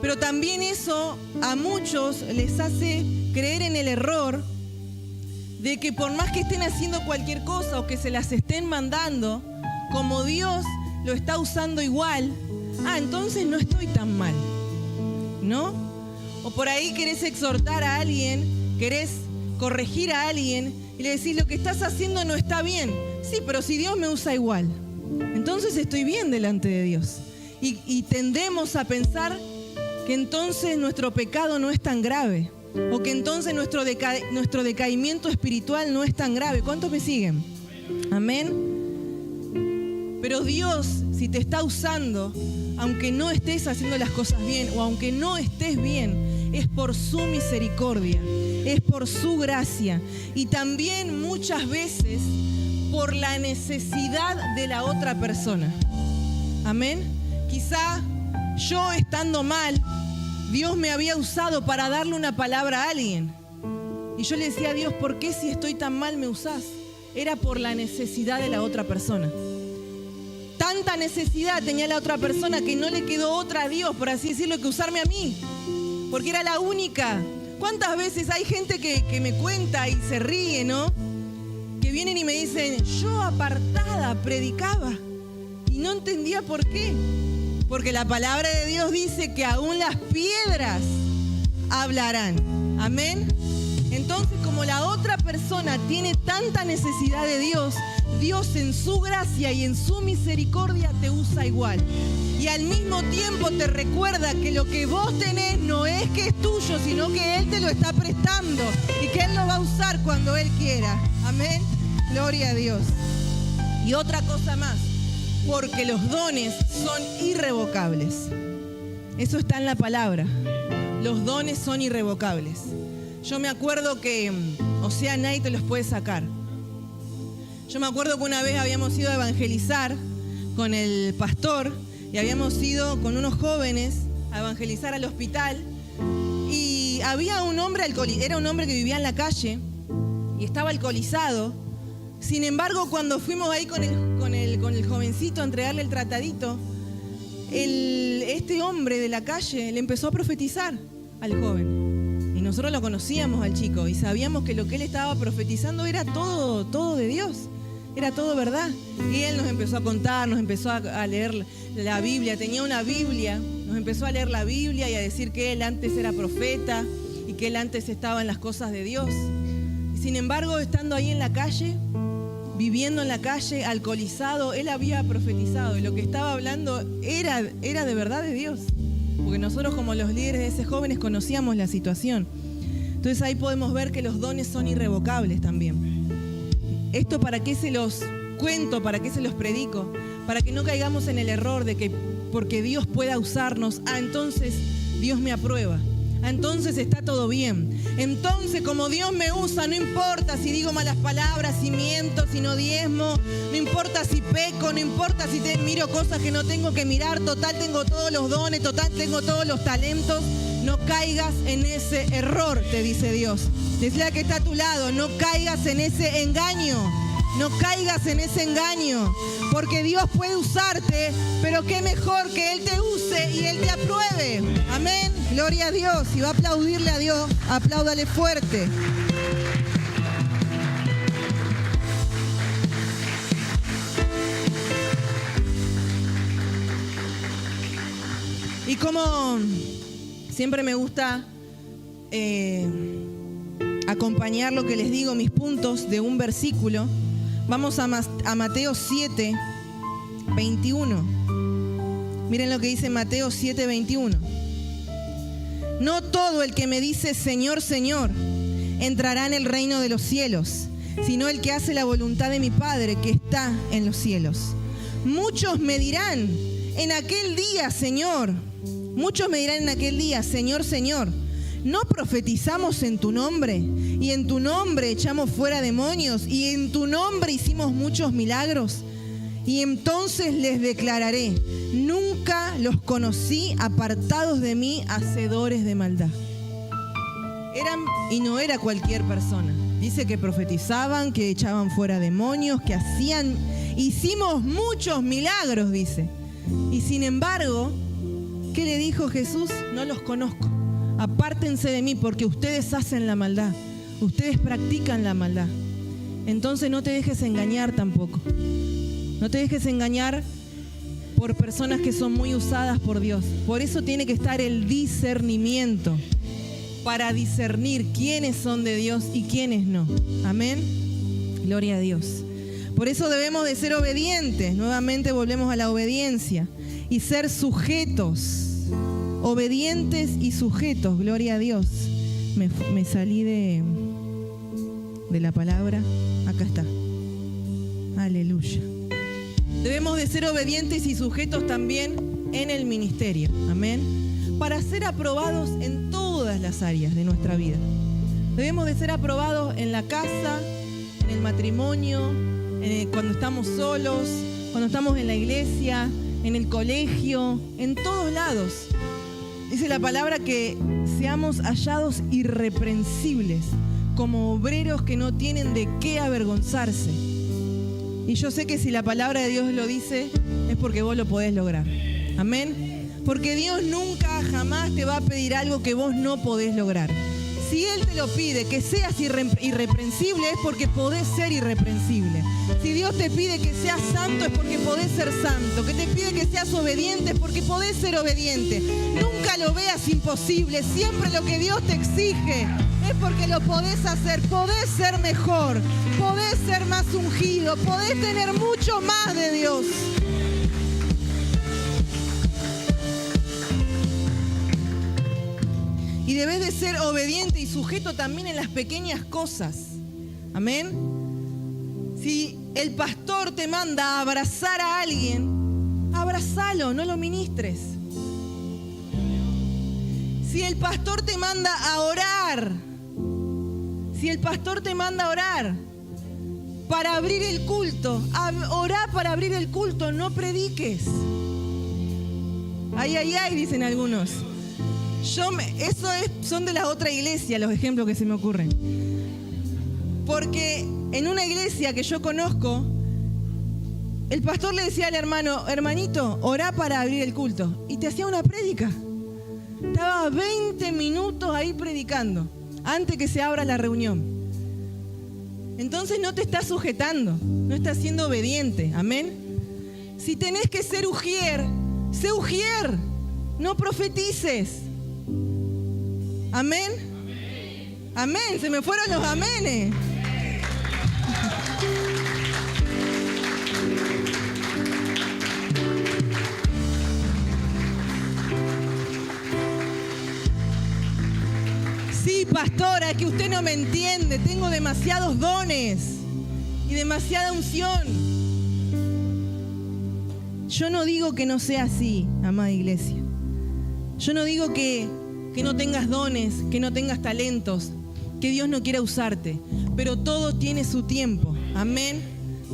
Pero también eso a muchos les hace creer en el error de que por más que estén haciendo cualquier cosa o que se las estén mandando, como Dios lo está usando igual, entonces no estoy tan mal, ¿no? O por ahí querés exhortar a alguien, querés corregir a alguien y le decís, lo que estás haciendo no está bien. Sí, pero si Dios me usa igual, entonces estoy bien delante de Dios. Y tendemos a pensar que entonces nuestro pecado no es tan grave, o que entonces nuestro decaimiento espiritual no es tan grave. ¿Cuántos me siguen? Amén. Pero Dios, si te está usando, aunque no estés haciendo las cosas bien o aunque no estés bien, es por su misericordia, es por su gracia y también muchas veces por la necesidad de la otra persona. Amén. Quizá yo estando mal, Dios me había usado para darle una palabra a alguien. Y yo le decía a Dios, ¿por qué si estoy tan mal me usás? Era por la necesidad de la otra persona. Tanta necesidad tenía la otra persona que no le quedó otra a Dios, por así decirlo, que usarme a mí. Porque era la única. ¿Cuántas veces hay gente que me cuenta y se ríe, ¿no? Que vienen y me dicen, yo apartada predicaba y no entendía por qué. Porque la palabra de Dios dice que aún las piedras hablarán. Amén. Entonces, como la otra persona tiene tanta necesidad de Dios, Dios en su gracia y en su misericordia te usa igual. Y al mismo tiempo te recuerda que lo que vos tenés no es que es tuyo, sino que Él te lo está prestando y que Él lo va a usar cuando Él quiera. Amén. Gloria a Dios. Y otra cosa más, porque los dones son irrevocables. Eso está en la palabra. Los dones son irrevocables. Yo me acuerdo que, nadie te los puede sacar. Yo me acuerdo que una vez habíamos ido a evangelizar con el pastor y habíamos ido con unos jóvenes a evangelizar al hospital y había un hombre alcoholizado, era un hombre que vivía en la calle y estaba alcoholizado. Sin embargo, cuando fuimos ahí con el jovencito a entregarle el tratadito, este hombre de la calle le empezó a profetizar al joven. Y nosotros lo conocíamos al chico y sabíamos que lo que él estaba profetizando era todo de Dios, era todo verdad. Y él nos empezó a contar, nos empezó a leer la Biblia, tenía una Biblia, nos empezó a leer la Biblia y a decir que él antes era profeta y que él antes estaba en las cosas de Dios. Y sin embargo, estando ahí en la calle, viviendo en la calle, alcoholizado, él había profetizado y lo que estaba hablando era de verdad de Dios. Porque nosotros como los líderes de esos jóvenes conocíamos la situación. Entonces ahí podemos ver que los dones son irrevocables también. Esto para qué se los cuento, para qué se los predico, para que no caigamos en el error de que porque Dios pueda usarnos, entonces Dios me aprueba. Entonces está todo bien. Entonces, como Dios me usa, no importa si digo malas palabras, si miento, si no diezmo, no importa si peco, no importa si miro cosas que no tengo que mirar, total tengo todos los dones, total tengo todos los talentos. No caigas en ese error, te dice Dios. Decía la que está a tu lado, no caigas en ese engaño. No caigas en ese engaño, porque Dios puede usarte, pero qué mejor que Él te use y Él te apruebe. Amén. Gloria a Dios. Si va a aplaudirle a Dios, apláudale fuerte. Y como siempre me gusta acompañar lo que les digo, mis puntos de un versículo, vamos a Mateo 7, 21. Miren lo que dice Mateo 7, 21. No todo el que me dice Señor, Señor, entrará en el reino de los cielos, sino el que hace la voluntad de mi Padre que está en los cielos. Muchos me dirán en aquel día, Señor, Señor, Señor, ¿no profetizamos en tu nombre? Y en tu nombre echamos fuera demonios, y en tu nombre hicimos muchos milagros. Y entonces les declararé, nunca los conocí, apartados de mí, hacedores de maldad. Y no era cualquier persona. Dice que profetizaban, que echaban fuera demonios, que hicimos muchos milagros, dice. Y sin embargo, ¿qué le dijo Jesús? No los conozco. Apártense de mí porque ustedes hacen la maldad. Ustedes practican la maldad. Entonces no te dejes engañar tampoco. No te dejes engañar por personas que son muy usadas por Dios. Por eso tiene que estar el discernimiento para discernir quiénes son de Dios y quiénes no. Amén. Gloria a Dios. Por eso debemos de ser obedientes. Nuevamente volvemos a la obediencia y ser sujetos obedientes y sujetos. Gloria a Dios. Me salí de la palabra. Acá está. Aleluya. Debemos de ser obedientes y sujetos también en el ministerio. Amén. Para ser aprobados en todas las áreas de nuestra vida. Debemos de ser aprobados en la casa, en el matrimonio, cuando estamos solos, cuando estamos en la iglesia, en el colegio, en todos lados. Dice la palabra que seamos hallados irreprensibles, como obreros que no tienen de qué avergonzarse. Y yo sé que si la palabra de Dios lo dice, es porque vos lo podés lograr. Amén. Porque Dios nunca, jamás te va a pedir algo que vos no podés lograr. Si Él te lo pide, que seas irreprensible, es porque podés ser irreprensible. Si Dios te pide que seas santo, es porque podés ser santo. Que te pide que seas obediente, es porque podés ser obediente. Nunca lo veas imposible. Siempre lo que Dios te exige es porque lo podés hacer. Podés ser mejor, podés ser más ungido, podés tener mucho más de Dios. Y debes de ser obediente y sujeto también en las pequeñas cosas. Amén. Si el pastor te manda a abrazar a alguien, abrazalo, no lo ministres. Si el pastor te manda a orar, para abrir el culto, orá para abrir el culto, no prediques. Ay, ay, ay, dicen algunos. Son de la otra iglesia los ejemplos que se me ocurren. Porque en una iglesia que yo conozco, el pastor le decía al hermano: hermanito, orá para abrir el culto. Y te hacía una prédica. Estaba 20 minutos ahí predicando, antes que se abra la reunión. Entonces no te estás sujetando, no estás siendo obediente. Amén. Si tenés que ser ujier, sé ujier, no profetices. Amén. Amén. Se me fueron los amenes. Sí, pastora, que usted no me entiende. Tengo demasiados dones y demasiada unción. Yo no digo que no sea así, amada iglesia. Yo no digo que no tengas dones, que no tengas talentos, que Dios no quiera usarte, pero todo tiene su tiempo. Amén.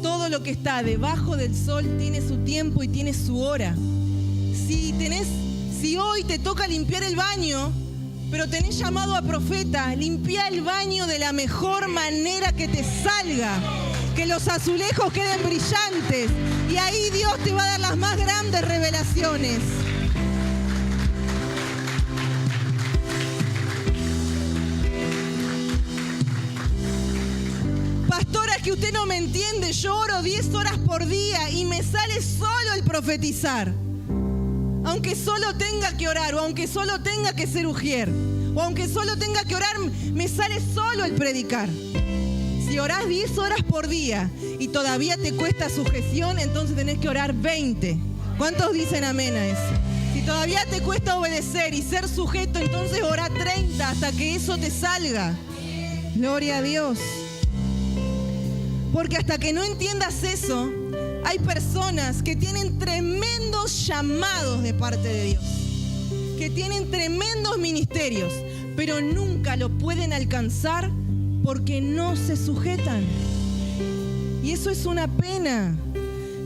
Todo lo que está debajo del sol tiene su tiempo y tiene su hora. Si hoy te toca limpiar el baño, pero tenés llamado a profeta, limpia el baño de la mejor manera que te salga, que los azulejos queden brillantes, y ahí Dios te va a dar las más grandes revelaciones. Pastora, es que usted no me entiende. Yo oro 10 horas por día y me sale solo el profetizar. Aunque solo tenga que orar, o aunque solo tenga que ser ujier, o aunque solo tenga que orar, me sale solo el predicar. Si orás 10 horas por día y todavía te cuesta sujeción, entonces tenés que orar 20. ¿Cuántos dicen amén a eso? Si todavía te cuesta obedecer y ser sujeto, entonces orá 30 hasta que eso te salga. Gloria a Dios. Porque hasta que no entiendas eso, hay personas que tienen tremendos llamados de parte de Dios, que tienen tremendos ministerios, pero nunca lo pueden alcanzar porque no se sujetan. Y eso es una pena.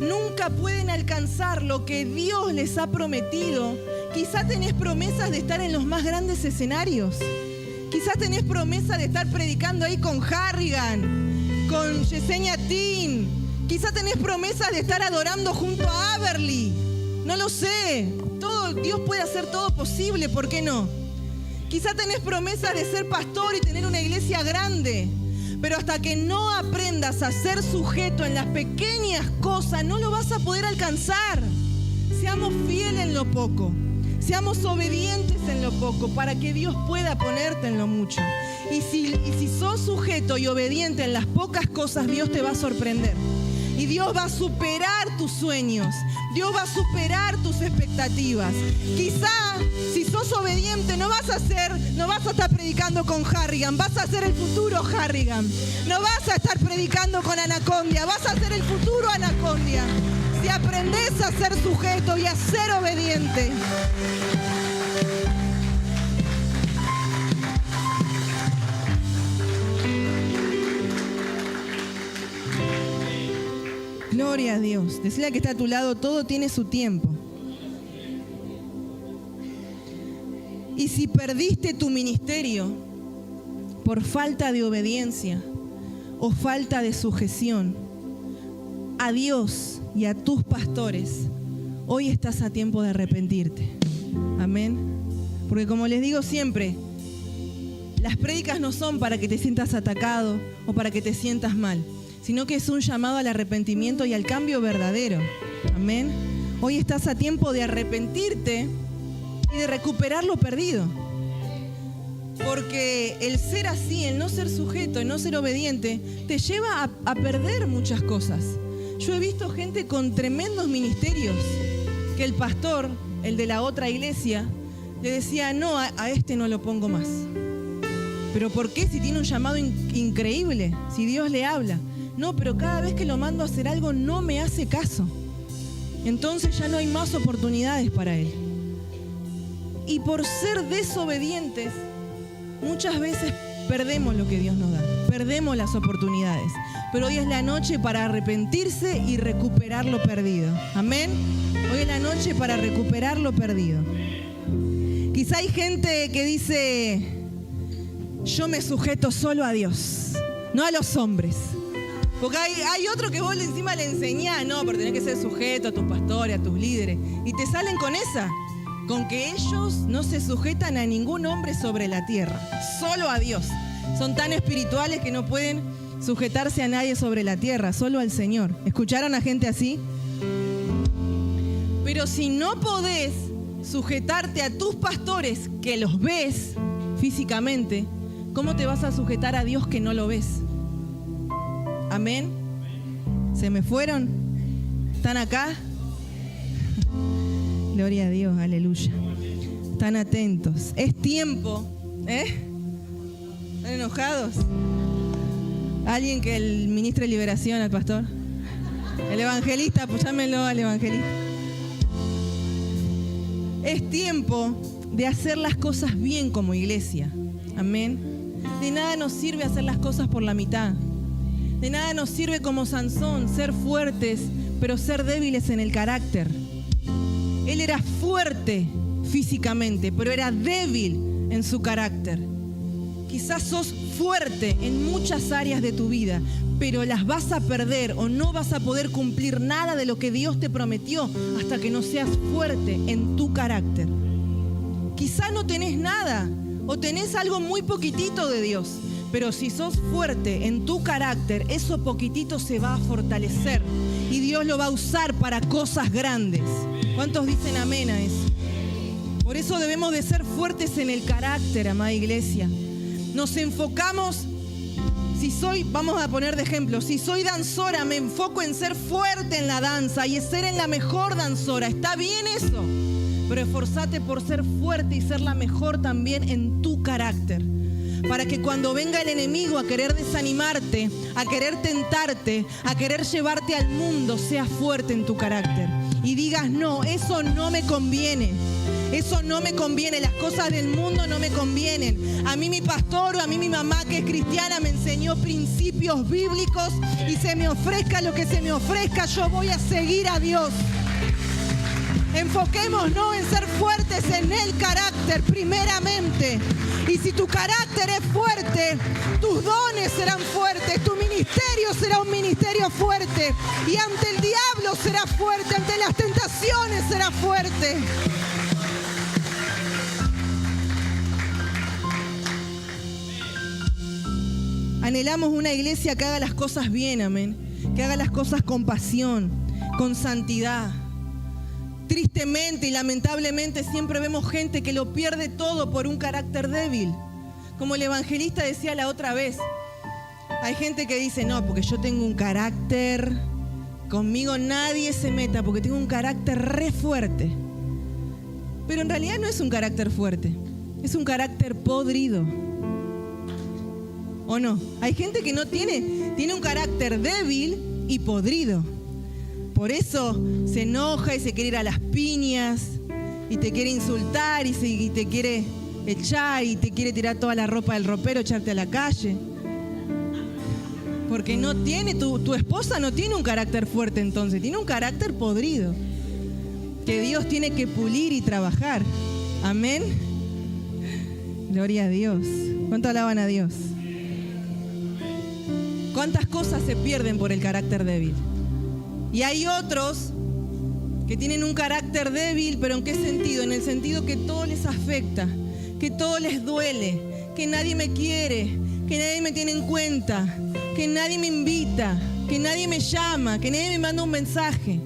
Nunca pueden alcanzar lo que Dios les ha prometido. Quizá tenés promesas de estar en los más grandes escenarios. Quizás tenés promesa de estar predicando ahí con Harrigan, con Yesenia Tin. Quizás tenés promesa de estar adorando junto a Averly. No lo sé. Dios puede hacer todo posible, ¿por qué no? Quizás tenés promesa de ser pastor y tener una iglesia grande. Pero hasta que no aprendas a ser sujeto en las pequeñas cosas, no lo vas a poder alcanzar. Seamos fieles en lo poco. Seamos obedientes en lo poco para que Dios pueda ponerte en lo mucho. Y si sos sujeto y obediente en las pocas cosas, Dios te va a sorprender. Y Dios va a superar tus sueños. Dios va a superar tus expectativas. Quizá si sos obediente no vas a estar predicando con Harrigan, vas a ser el futuro Harrigan. No vas a estar predicando con Anacondia, vas a ser el futuro Anacondia. Si aprendés a ser sujeto y a ser obediente. Gloria a Dios. Decirle al que está a tu lado, todo tiene su tiempo. Y si perdiste tu ministerio por falta de obediencia o falta de sujeción a Dios y a tus pastores, hoy estás a tiempo de arrepentirte. Amén. Porque como les digo siempre, las prédicas no son para que te sientas atacado o para que te sientas mal, sino que es un llamado al arrepentimiento y al cambio verdadero. Amén. Hoy estás a tiempo de arrepentirte y de recuperar lo perdido. Porque el ser así, el no ser sujeto, el no ser obediente, te lleva a perder muchas cosas. Yo he visto gente con tremendos ministerios que el pastor, el de la otra iglesia, le decía, no, a este no lo pongo más. ¿Pero por qué? Si tiene un llamado increíble, si Dios le habla. No, pero cada vez que lo mando a hacer algo no me hace caso. Entonces ya no hay más oportunidades para él. Y por ser desobedientes, muchas veces perdemos lo que Dios nos da. Perdemos las oportunidades. Pero hoy es la noche para arrepentirse y recuperar lo perdido. Amén. Hoy es la noche para recuperar lo perdido. Quizá hay gente que dice, yo me sujeto solo a Dios, no a los hombres. Porque hay otro que vos encima le enseñás, no, pero tenés que ser sujeto a tus pastores, a tus líderes. Y te salen con esa, con que ellos no se sujetan a ningún hombre sobre la tierra, solo a Dios. Son tan espirituales que no pueden sujetarse a nadie sobre la tierra, solo al Señor. ¿Escucharon a gente así? Pero si no podés sujetarte a tus pastores, que los ves físicamente, ¿cómo te vas a sujetar a Dios que no lo ves? Amén. ¿Se me fueron? ¿Están acá? Gloria a Dios, aleluya. Están atentos. Es tiempo, ¿Están enojados? ¿Alguien que el ministre liberación al pastor? El evangelista, pues llámenlo al evangelista. Es tiempo de hacer las cosas bien como iglesia. Amén. De nada nos sirve hacer las cosas por la mitad. De nada nos sirve como Sansón ser fuertes, pero ser débiles en el carácter. Él era fuerte físicamente, pero era débil en su carácter. Quizás sos fuerte en muchas áreas de tu vida, pero las vas a perder o no vas a poder cumplir nada de lo que Dios te prometió hasta que no seas fuerte en tu carácter. Quizás no tenés nada o tenés algo muy poquitito de Dios, pero si sos fuerte en tu carácter, eso poquitito se va a fortalecer y Dios lo va a usar para cosas grandes. ¿Cuántos dicen amén a eso? Por eso debemos de ser fuertes en el carácter, amada iglesia. Nos enfocamos, vamos a poner de ejemplo, si soy danzora, me enfoco en ser fuerte en la danza y ser en la mejor danzora. ¿Está bien eso? Pero esforzate por ser fuerte y ser la mejor también en tu carácter. Para que cuando venga el enemigo a querer desanimarte, a querer tentarte, a querer llevarte al mundo, seas fuerte en tu carácter. Y digas, no, eso no me conviene. Eso no me conviene, las cosas del mundo no me convienen. A mí mi pastor o a mí mi mamá que es cristiana me enseñó principios bíblicos y se me ofrezca lo que se me ofrezca, yo voy a seguir a Dios. Enfoquémonos en ser fuertes en el carácter primeramente. Y si tu carácter es fuerte, tus dones serán fuertes, tu ministerio será un ministerio fuerte. Y ante el diablo será fuerte, ante las tentaciones será fuerte. Anhelamos una iglesia que haga las cosas bien, amén. Que haga las cosas con pasión, con santidad. Tristemente y lamentablemente siempre vemos gente que lo pierde todo por un carácter débil. Como el evangelista decía la otra vez, hay gente que dice, no, porque yo tengo un carácter conmigo nadie se meta porque tengo un carácter re fuerte. Pero en realidad no es un carácter fuerte, es un carácter podrido. ¿O no? Hay gente que no tiene un carácter débil y podrido. Por eso se enoja y se quiere ir a las piñas y te quiere insultar y te quiere echar y te quiere tirar toda la ropa del ropero, echarte a la calle. Porque no tiene, tu esposa no tiene un carácter fuerte entonces, tiene un carácter podrido. Que Dios tiene que pulir y trabajar. Amén. Gloria a Dios. ¿Cuánto alaban a Dios? ¿Cuántas cosas se pierden por el carácter débil? Y hay otros que tienen un carácter débil, pero ¿en qué sentido? En el sentido que todo les afecta, que todo les duele, que nadie me quiere, que nadie me tiene en cuenta, que nadie me invita, que nadie me llama, que nadie me manda un mensaje.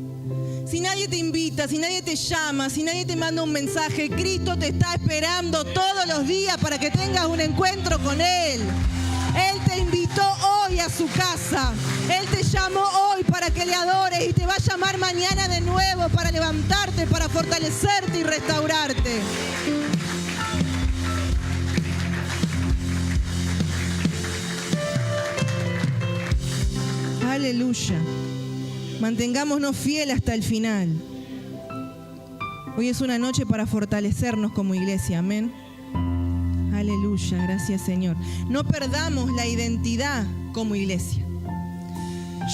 Si nadie te invita, si nadie te llama, si nadie te manda un mensaje, Cristo te está esperando todos los días para que tengas un encuentro con Él. Él te invitó hoy a su casa. Él te llamó hoy para que le adores y te va a llamar mañana de nuevo para levantarte, para fortalecerte y restaurarte. Aleluya. Mantengámonos fieles hasta el final. Hoy es una noche para fortalecernos como iglesia. Amén. Aleluya, gracias Señor. No perdamos la identidad como iglesia.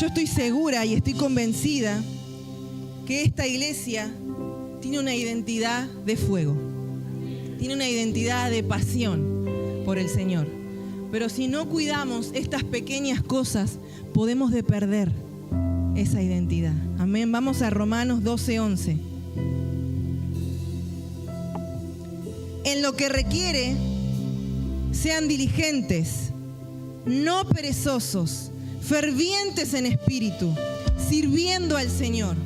Yo estoy segura y estoy convencida que esta iglesia tiene una identidad de fuego. Tiene una identidad de pasión por el Señor. Pero si no cuidamos estas pequeñas cosas, podemos de perder esa identidad. Amén. Vamos a Romanos 12:11. En lo que requiere, sean diligentes, no perezosos, fervientes en espíritu, sirviendo al Señor.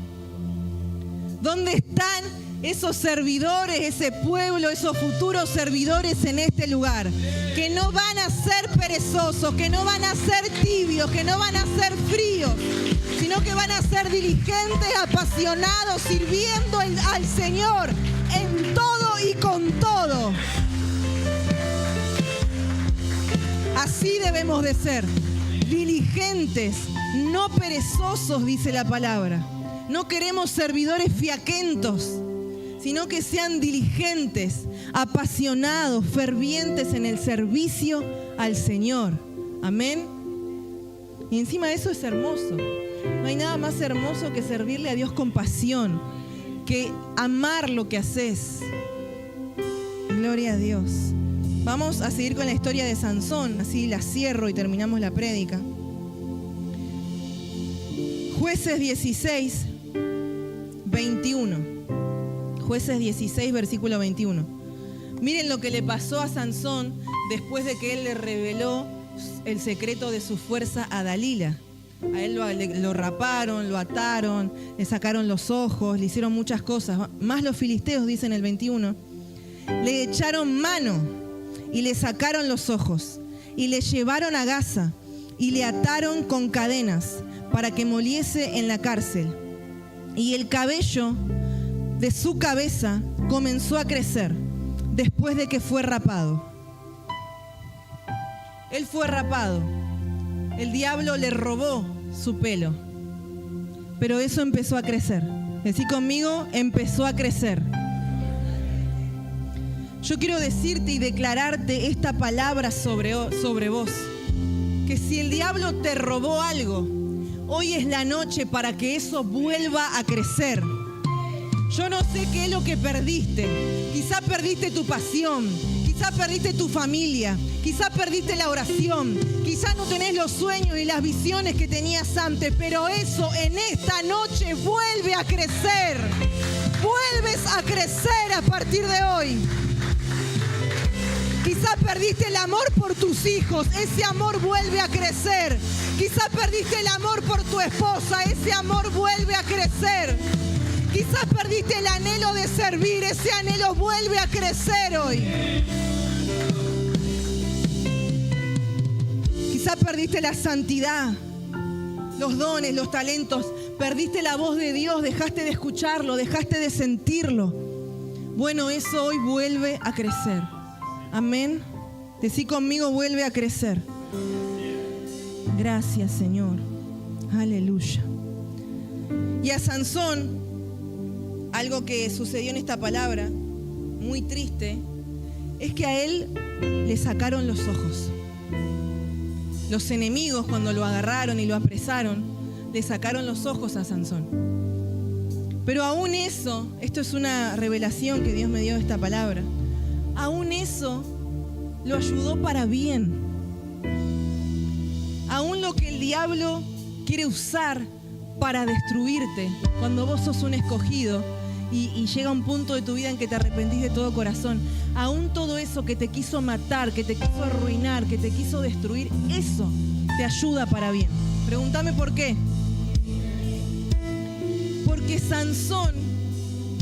¿Dónde están esos servidores, ese pueblo, esos futuros servidores en este lugar? Que no van a ser perezosos, que no van a ser tibios, que no van a ser fríos, sino que van a ser diligentes, apasionados, sirviendo al Señor en todo y con todo. Así debemos de ser, diligentes, no perezosos, dice la palabra. No queremos servidores fiaquentos, sino que sean diligentes, apasionados, fervientes en el servicio al Señor. Amén. Y encima de eso es hermoso. No hay nada más hermoso que servirle a Dios con pasión, que amar lo que haces. Gloria a Dios. Vamos a seguir con la historia de Sansón, así la cierro y terminamos la prédica. Jueces 16, 21. Jueces 16, versículo 21. Miren lo que le pasó a Sansón después de que él le reveló el secreto de su fuerza a Dalila. A él lo raparon, lo ataron, le sacaron los ojos, le hicieron muchas cosas. Más los filisteos, dicen el 21, le echaron mano y le sacaron los ojos y le llevaron a Gaza y le ataron con cadenas para que moliese en la cárcel. Y el cabello de su cabeza comenzó a crecer después de que fue rapado. Él fue rapado. El diablo le robó su pelo. Pero eso empezó a crecer. Decí conmigo, empezó a crecer. Yo quiero decirte y declararte esta palabra sobre vos. Que si el diablo te robó algo, hoy es la noche para que eso vuelva a crecer. Yo no sé qué es lo que perdiste. Quizá perdiste tu pasión, quizá perdiste tu familia, quizá perdiste la oración, quizá no tenés los sueños y las visiones que tenías antes, pero eso en esta noche vuelve a crecer. Vuelves a crecer a partir de hoy. Quizá perdiste el amor por tus hijos, ese amor vuelve a crecer. Quizá perdiste el amor por tu esposa, ese amor vuelve a crecer. Quizás perdiste el anhelo de servir, ese anhelo vuelve a crecer hoy. Quizás perdiste la santidad, los dones, los talentos, perdiste la voz de Dios, dejaste de escucharlo, dejaste de sentirlo. Bueno, eso hoy vuelve a crecer. Amén. Decí conmigo, vuelve a crecer. Gracias, Señor. Aleluya. Y a Sansón, algo que sucedió en esta palabra, muy triste, es que a él le sacaron los ojos. Los enemigos, cuando lo agarraron y lo apresaron, le sacaron los ojos a Sansón. Pero aún eso, esto es una revelación que Dios me dio de esta palabra, aún eso lo ayudó para bien. Aún lo que el diablo quiere usar para destruirte, cuando vos sos un escogido y llega un punto de tu vida en que te arrepentís de todo corazón, aún todo eso que te quiso matar, que te quiso arruinar, que te quiso destruir, eso te ayuda para bien. Pregúntame por qué. Porque Sansón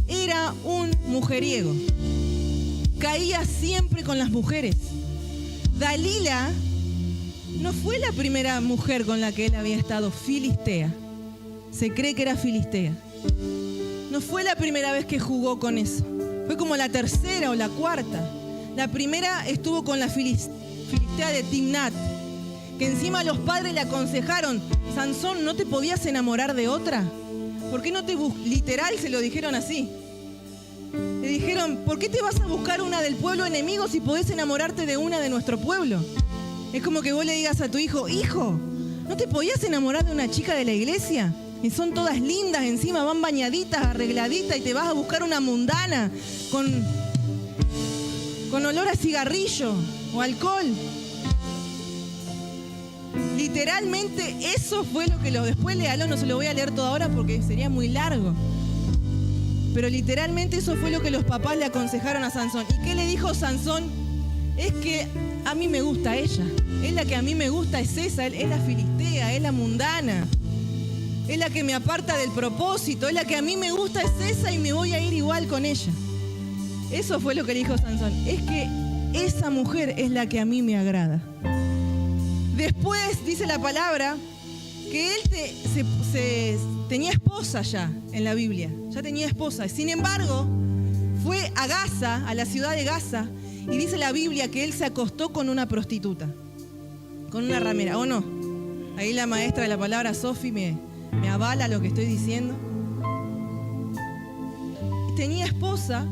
era un mujeriego. Caía siempre con las mujeres. Dalila no fue la primera mujer con la que él había estado, filistea. Se cree que era filistea. No fue la primera vez que jugó con eso. Fue como la tercera o la cuarta. La primera estuvo con la filistea de Timnat, que encima los padres le aconsejaron: Sansón, ¿no te podías enamorar de otra? ¿Por qué no te literal se lo dijeron así? Le dijeron: ¿por qué te vas a buscar una del pueblo enemigo si podés enamorarte de una de nuestro pueblo? Es como que vos le digas a tu hijo: hijo, ¿no te podías enamorar de una chica de la iglesia? Y son todas lindas, encima van bañaditas, arregladitas, y te vas a buscar una mundana con olor a cigarrillo o alcohol. Literalmente eso fue lo que después léalo, no se lo voy a leer todo ahora porque sería muy largo. Pero literalmente eso fue lo que los papás le aconsejaron a Sansón. ¿Y qué le dijo Sansón? Es que a mí me gusta ella. Es la que a mí me gusta, es esa, es la filistea, es la mundana. Es la que me aparta del propósito, es la que a mí me gusta, es esa, y me voy a ir igual con ella. Eso fue lo que le dijo Sansón. Es que esa mujer es la que a mí me agrada. Después dice la palabra que él tenía esposa ya en la Biblia. Ya tenía esposa. Sin embargo, fue a Gaza, a la ciudad de Gaza, y dice la Biblia que él se acostó con una prostituta, con una ramera, ¿o no? Ahí la maestra de la palabra, Sofi, me avala lo que estoy diciendo. Tenía esposa,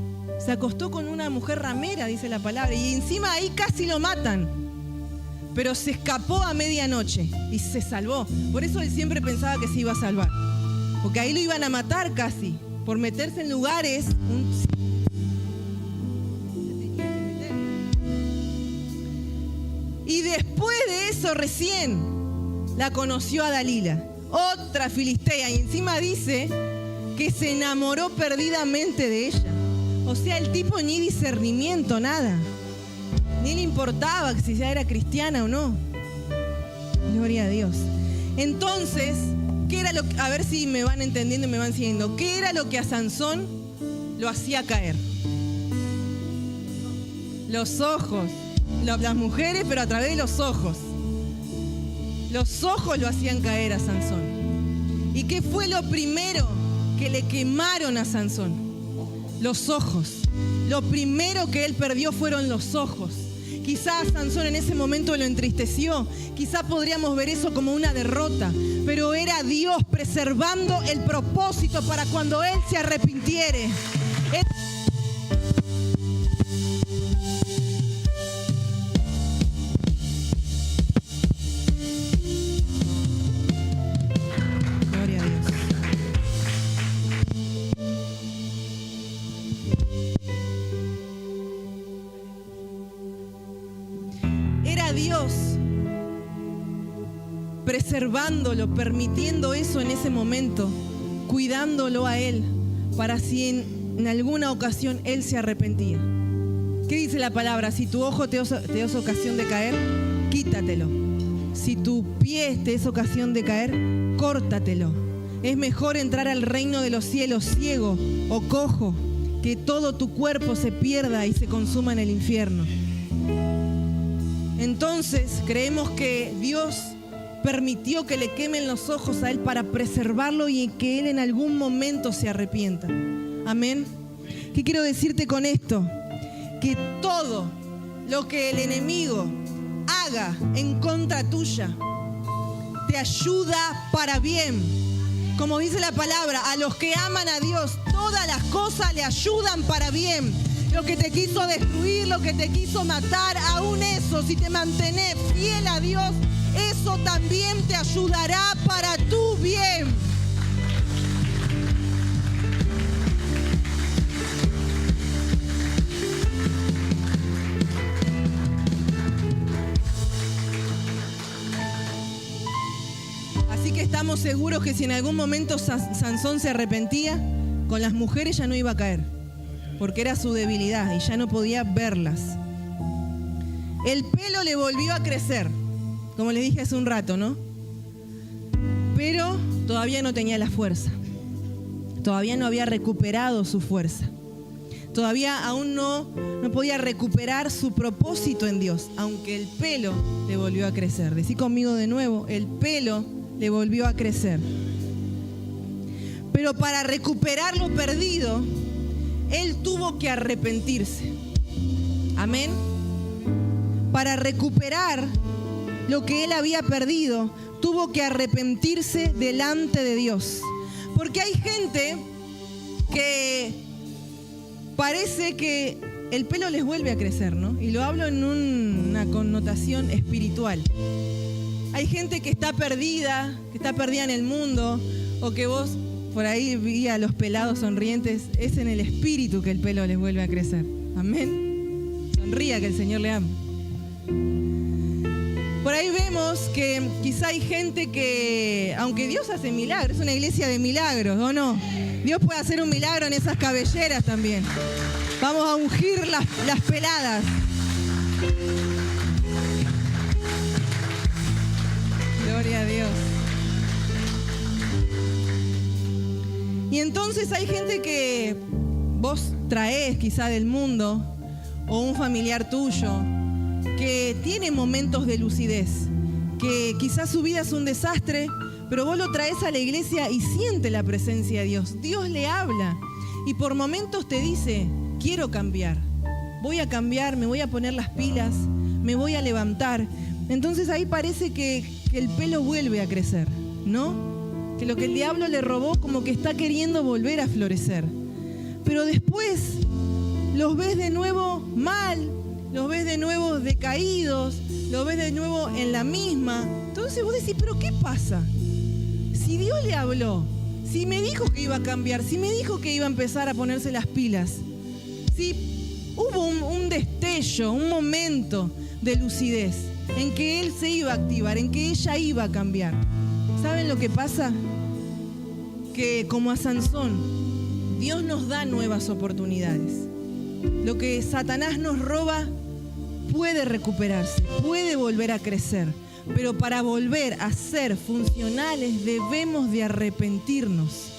se acostó con una mujer ramera, dice la palabra, y encima ahí casi lo matan. Pero se escapó a medianoche y se salvó. Por eso él siempre pensaba que se iba a salvar. Porque ahí lo iban a matar casi, por meterse en lugares. Y después de eso recién la conoció a Dalila, otra filistea, y encima dice que se enamoró perdidamente de ella. O sea, el tipo ni discernimiento, nada. Ni le importaba si ya era cristiana o no. Gloria a Dios. Entonces, ¿qué era a ver si me van entendiendo y me van siguiendo? ¿Qué era lo que a Sansón lo hacía caer? Los ojos. Las mujeres, pero a través de los ojos. Los ojos lo hacían caer a Sansón. ¿Y qué fue lo primero que le quemaron a Sansón? Los ojos. Lo primero que él perdió fueron los ojos. Quizás Sansón en ese momento lo entristeció. Quizás podríamos ver eso como una derrota. Pero era Dios preservando el propósito para cuando él se arrepintiere. Gloria a Dios. Era Dios preservándolo, permitiendo eso en ese momento, cuidándolo a él, para si en alguna ocasión él se arrepentía. ¿Qué dice la palabra? Si tu ojo te es ocasión de caer, quítatelo. Si tu pie te es ocasión de caer, córtatelo. Es mejor entrar al reino de los cielos ciego o cojo, que todo tu cuerpo se pierda y se consuma en el infierno. Entonces creemos que Dios permitió que le quemen los ojos a él para preservarlo y que él en algún momento se arrepienta. Amén. ¿Qué quiero decirte con esto? Que todo lo que el enemigo haga en contra tuya te ayuda para bien. Como dice la palabra, a los que aman a Dios, todas las cosas le ayudan para bien. Lo que te quiso destruir, lo que te quiso matar, aún eso, si te mantenés fiel a Dios, eso también te ayudará para tu bien. Así que estamos seguros que si en algún momento Sansón se arrepentía, con las mujeres ya no iba a caer, porque era su debilidad y ya no podía verlas. El pelo le volvió a crecer, como les dije hace un rato, ¿no? Pero todavía no tenía la fuerza. Todavía no había recuperado su fuerza. Todavía aún no podía recuperar su propósito en Dios, aunque el pelo le volvió a crecer. Decí conmigo de nuevo, el pelo le volvió a crecer. Pero para recuperar lo perdido, él tuvo que arrepentirse. Amén. Para recuperar lo que él había perdido, tuvo que arrepentirse delante de Dios. Porque hay gente que parece que el pelo les vuelve a crecer, ¿no? Y lo hablo en una connotación espiritual. Hay gente que está perdida en el mundo, o que vos por ahí vi a los pelados sonrientes, es en el espíritu que el pelo les vuelve a crecer. Amén. Sonría, que el Señor le ama. Por ahí vemos que quizá hay gente que, aunque Dios hace milagros, es una iglesia de milagros, ¿o no? Dios puede hacer un milagro en esas cabelleras también. Vamos a ungir las peladas. Gloria a Dios. Y entonces hay gente que vos traés quizá del mundo, o un familiar tuyo, que tiene momentos de lucidez, que quizás su vida es un desastre, pero vos lo traes a la iglesia y siente la presencia de Dios. Dios le habla y por momentos te dice, quiero cambiar, voy a cambiar, me voy a poner las pilas, me voy a levantar. Entonces ahí parece que el pelo vuelve a crecer, ¿no? Que lo que el diablo le robó como que está queriendo volver a florecer. Pero después los ves de nuevo mal, los ves de nuevo decaídos, los ves de nuevo en la misma. Entonces vos decís, ¿pero qué pasa? Si Dios le habló, si me dijo que iba a cambiar, si me dijo que iba a empezar a ponerse las pilas, si hubo un destello, un momento de lucidez en que él se iba a activar, en que ella iba a cambiar. ¿Saben lo que pasa? Que como a Sansón, Dios nos da nuevas oportunidades. Lo que Satanás nos roba puede recuperarse, puede volver a crecer, pero para volver a ser funcionales debemos de arrepentirnos.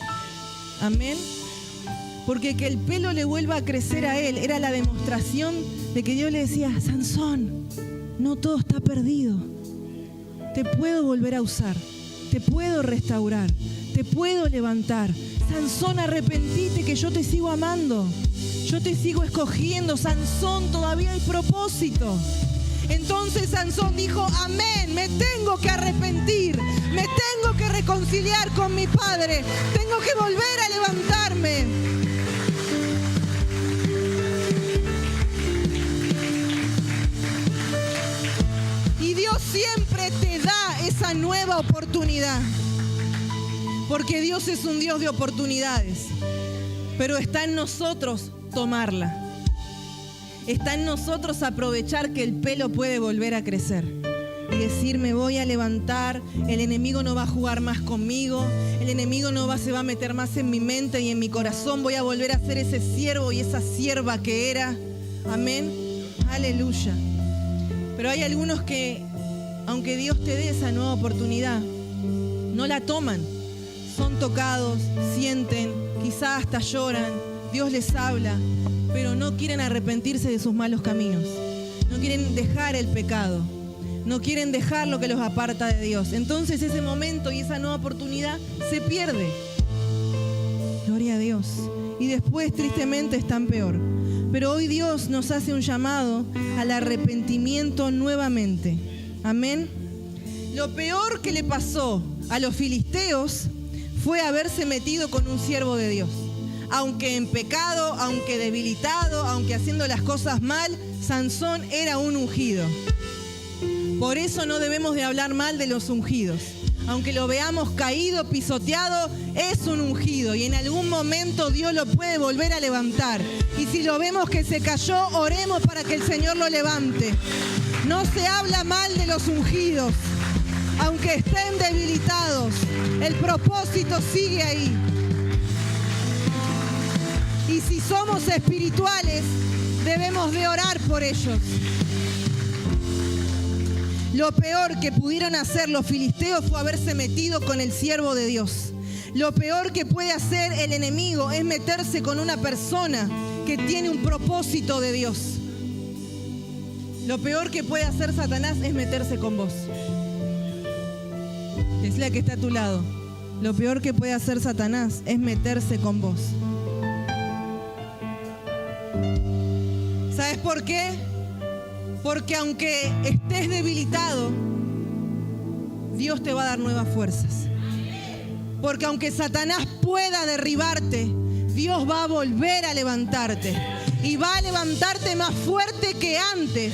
Amén. Porque que el pelo le vuelva a crecer a él era la demostración de que Dios le decía, Sansón, no todo está perdido. Te puedo volver a usar, te puedo restaurar, te puedo levantar. Sansón, arrepentite que yo te sigo amando. Yo te sigo escogiendo. Sansón, todavía hay propósito. Entonces Sansón dijo, amén, me tengo que arrepentir, me tengo que reconciliar con mi padre, tengo que volver a levantarme. Y Dios siempre te da esa nueva oportunidad, porque Dios es un Dios de oportunidades, pero está en nosotros tomarla. Está en nosotros aprovechar que el pelo puede volver a crecer y decir, me voy a levantar, el enemigo no va a jugar más conmigo, el enemigo se va a meter más en mi mente y en mi corazón, voy a volver a ser ese siervo y esa sierva que era. Amén. Aleluya. Pero hay algunos que, aunque Dios te dé esa nueva oportunidad, no la toman. Son tocados, sienten, quizás hasta lloran, Dios les habla, pero no quieren arrepentirse de sus malos caminos, no quieren dejar el pecado, no quieren dejar lo que los aparta de Dios. Entonces ese momento y esa nueva oportunidad se pierde. Gloria a Dios. Y después tristemente están peor. Pero hoy Dios nos hace un llamado al arrepentimiento nuevamente. Amén. Lo peor que le pasó a los filisteos fue haberse metido con un siervo de Dios. Aunque en pecado, aunque debilitado, aunque haciendo las cosas mal, Sansón era un ungido. Por eso no debemos de hablar mal de los ungidos. Aunque lo veamos caído, pisoteado, es un ungido y en algún momento Dios lo puede volver a levantar. Y si lo vemos que se cayó, oremos para que el Señor lo levante. No se habla mal de los ungidos. Aunque estén debilitados, el propósito sigue ahí. Y si somos espirituales, debemos de orar por ellos. Lo peor que pudieron hacer los filisteos fue haberse metido con el siervo de Dios. Lo peor que puede hacer el enemigo es meterse con una persona que tiene un propósito de Dios. Lo peor que puede hacer Satanás es meterse con vos. Es la que está a tu lado. Lo peor que puede hacer Satanás es meterse con vos. ¿Sabes por qué? Porque aunque estés debilitado, Dios te va a dar nuevas fuerzas. Porque aunque Satanás pueda derribarte, Dios va a volver a levantarte. Y va a levantarte más fuerte que antes.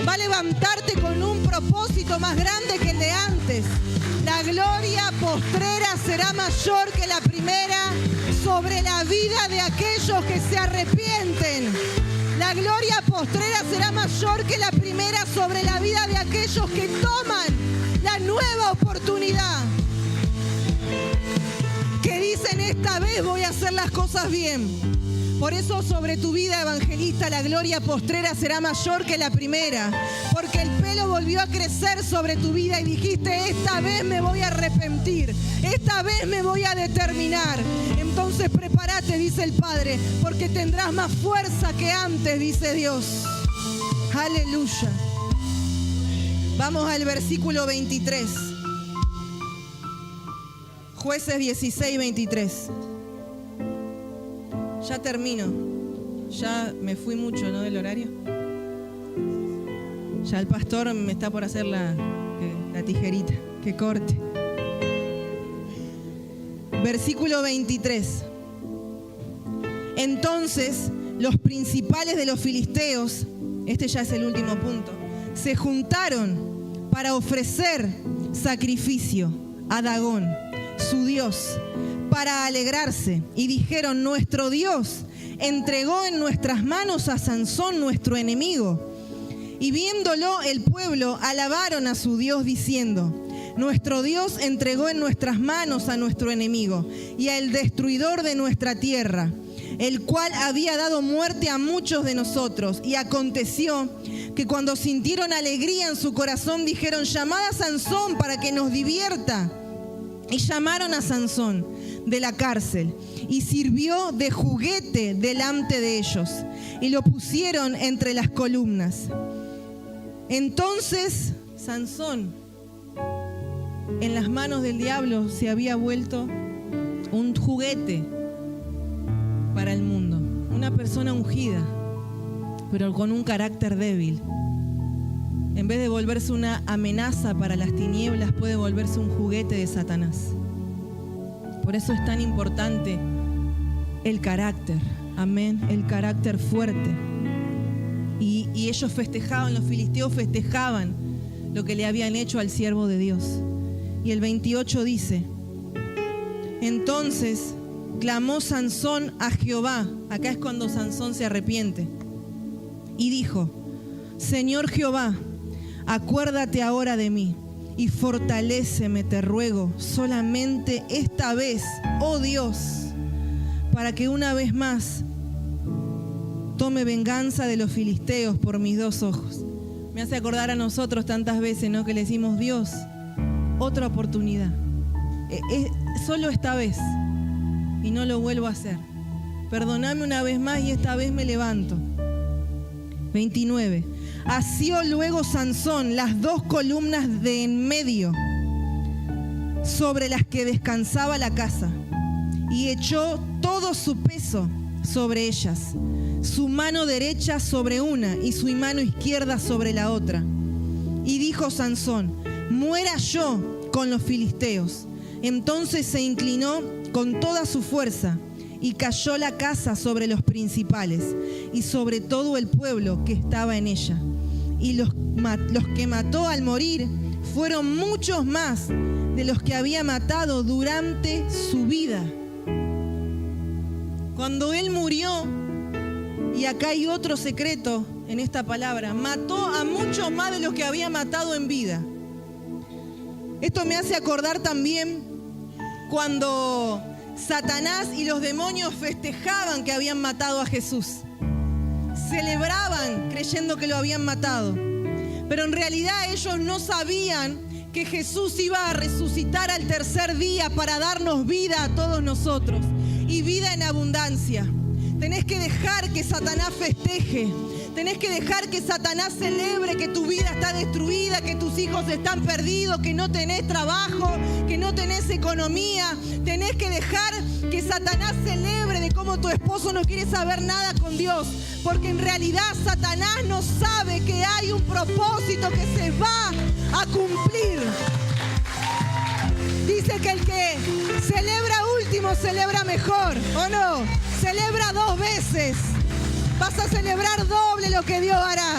Va a levantarte con un propósito más grande que el de antes. La gloria postrera será mayor que la primera sobre la vida de aquellos que se arrepienten. La gloria postrera será mayor que la primera sobre la vida de aquellos que toman la nueva oportunidad. Que dicen, esta vez voy a hacer las cosas bien. Por eso sobre tu vida, evangelista, la gloria postrera será mayor que la primera. Porque el pelo volvió a crecer sobre tu vida y dijiste, esta vez me voy a arrepentir. Esta vez me voy a determinar. Entonces prepárate, dice el Padre, porque tendrás más fuerza que antes, dice Dios. Aleluya. Vamos al versículo 23. Jueces 16, 23. Ya termino. Ya me fui mucho, ¿no? Del horario. Ya el pastor me está por hacer la tijerita, que corte. Versículo 23. Entonces, los principales de los filisteos, este ya es el último punto, se juntaron para ofrecer sacrificio a Dagón, su dios, para alegrarse, y dijeron, nuestro Dios entregó en nuestras manos a Sansón, nuestro enemigo. Y viéndolo el pueblo alabaron a su Dios diciendo, nuestro Dios entregó en nuestras manos a nuestro enemigo y al destruidor de nuestra tierra, el cual había dado muerte a muchos de nosotros. Y aconteció que cuando sintieron alegría en su corazón dijeron, llamad a Sansón para que nos divierta. Y llamaron a Sansón de la cárcel y sirvió de juguete delante de ellos y lo pusieron entre las columnas. Entonces Sansón en las manos del diablo se había vuelto un juguete para el mundo, una persona ungida, pero con un carácter débil. En vez de volverse una amenaza para las tinieblas, puede volverse un juguete de Satanás. Por eso es tan importante el carácter, amén, el carácter fuerte. Y ellos festejaban, los filisteos festejaban lo que le habían hecho al siervo de Dios. Y el 28 dice, entonces clamó Sansón a Jehová, acá es cuando Sansón se arrepiente, y dijo, Señor Jehová, acuérdate ahora de mí y fortaléceme, te ruego, solamente esta vez, oh Dios, para que una vez más tome venganza de los filisteos por mis dos ojos. Me hace acordar a nosotros tantas veces, ¿no? Que le decimos, Dios, otra oportunidad. Solo esta vez y no lo vuelvo a hacer. Perdóname una vez más y esta vez me levanto. 29. Asió luego Sansón las 2 columnas de en medio sobre las que descansaba la casa y echó todo su peso sobre ellas, su mano derecha sobre una y su mano izquierda sobre la otra. Y dijo Sansón: muera yo con los filisteos. Entonces se inclinó con toda su fuerza y cayó la casa sobre los principales y sobre todo el pueblo que estaba en ella. Y los que mató al morir fueron muchos más de los que había matado durante su vida. Cuando él murió, y acá hay otro secreto en esta palabra, mató a muchos más de los que había matado en vida. Esto me hace acordar también cuando Satanás y los demonios festejaban que habían matado a Jesús. Celebraban creyendo que lo habían matado. Pero en realidad ellos no sabían que Jesús iba a resucitar al tercer día para darnos vida a todos nosotros. Y vida en abundancia. Tenés que dejar que Satanás festeje. Tenés que dejar que Satanás celebre que tu vida está destruida, que tus hijos están perdidos, que no tenés trabajo, que no tenés economía. Tenés que dejar que Satanás celebre de cómo tu esposo no quiere saber nada con Dios. Porque en realidad Satanás no sabe que hay un propósito que se va a cumplir. Dice que el que celebra último celebra mejor, ¿o no? Celebra 2 veces. Vas a celebrar doble lo que Dios hará.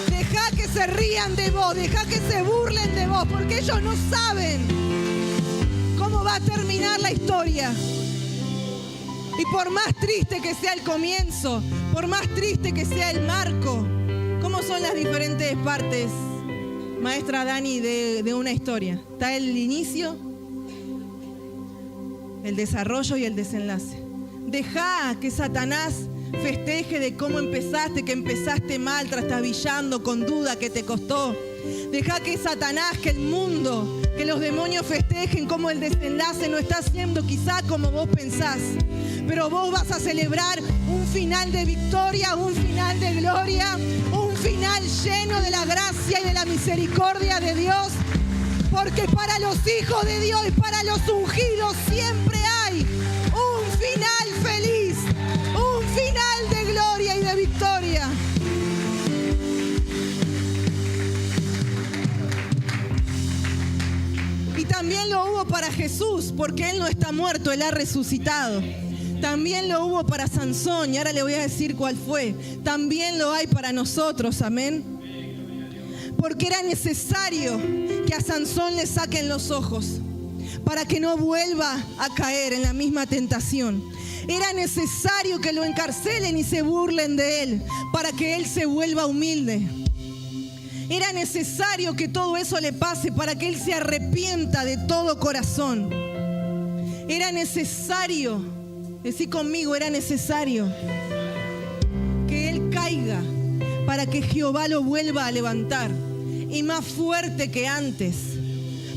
Deja que se rían de vos, deja que se burlen de vos, porque ellos no saben cómo va a terminar la historia. Y por más triste que sea el comienzo, por más triste que sea el marco, ¿cómo son las diferentes partes, maestra Dani, de una historia? Está el inicio, el desarrollo y el desenlace. Deja que Satanás festeje de cómo empezaste, que empezaste mal, trastabillando, con duda, que te costó. Deja que Satanás, que el mundo, que los demonios festejen cómo el desenlace no está siendo quizá como vos pensás. Pero vos vas a celebrar un final de victoria, un final de gloria, un final lleno de la gracia y de la misericordia de Dios. Porque para los hijos de Dios y para los ungidos siempre hay un final feliz, un final de gloria y de victoria. Y también lo hubo para Jesús, porque Él no está muerto, Él ha resucitado. También lo hubo para Sansón, y ahora le voy a decir cuál fue. También lo hay para nosotros, amén. Porque era necesario que a Sansón le saquen los ojos para que no vuelva a caer en la misma tentación. Era necesario que lo encarcelen y se burlen de él para que él se vuelva humilde. Era necesario que todo eso le pase para que él se arrepienta de todo corazón. Era necesario, decí conmigo, era necesario que él caiga para que Jehová lo vuelva a levantar, y más fuerte que antes.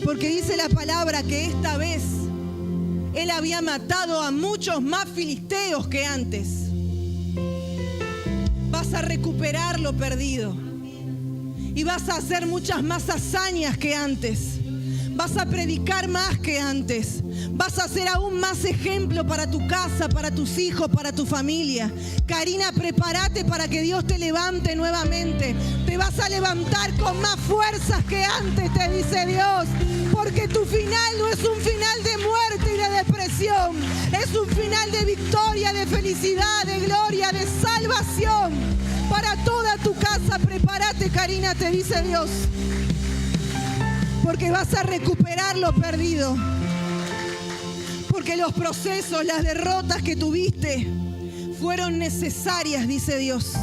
Porque dice la palabra que esta vez él había matado a muchos más filisteos que antes. Vas a recuperar lo perdido. Y vas a hacer muchas más hazañas que antes. Vas a predicar más que antes. Vas a ser aún más ejemplo para tu casa, para tus hijos, para tu familia. Karina, prepárate para que Dios te levante nuevamente. Te vas a levantar con más fuerzas que antes, te dice Dios. Porque tu final no es un final de muerte y de depresión. Es un final de victoria, de felicidad, de gloria, de salvación. Para toda tu casa, prepárate, Karina, te dice Dios. Porque vas a recuperar lo perdido. Porque los procesos, las derrotas que tuviste fueron necesarias, dice Dios.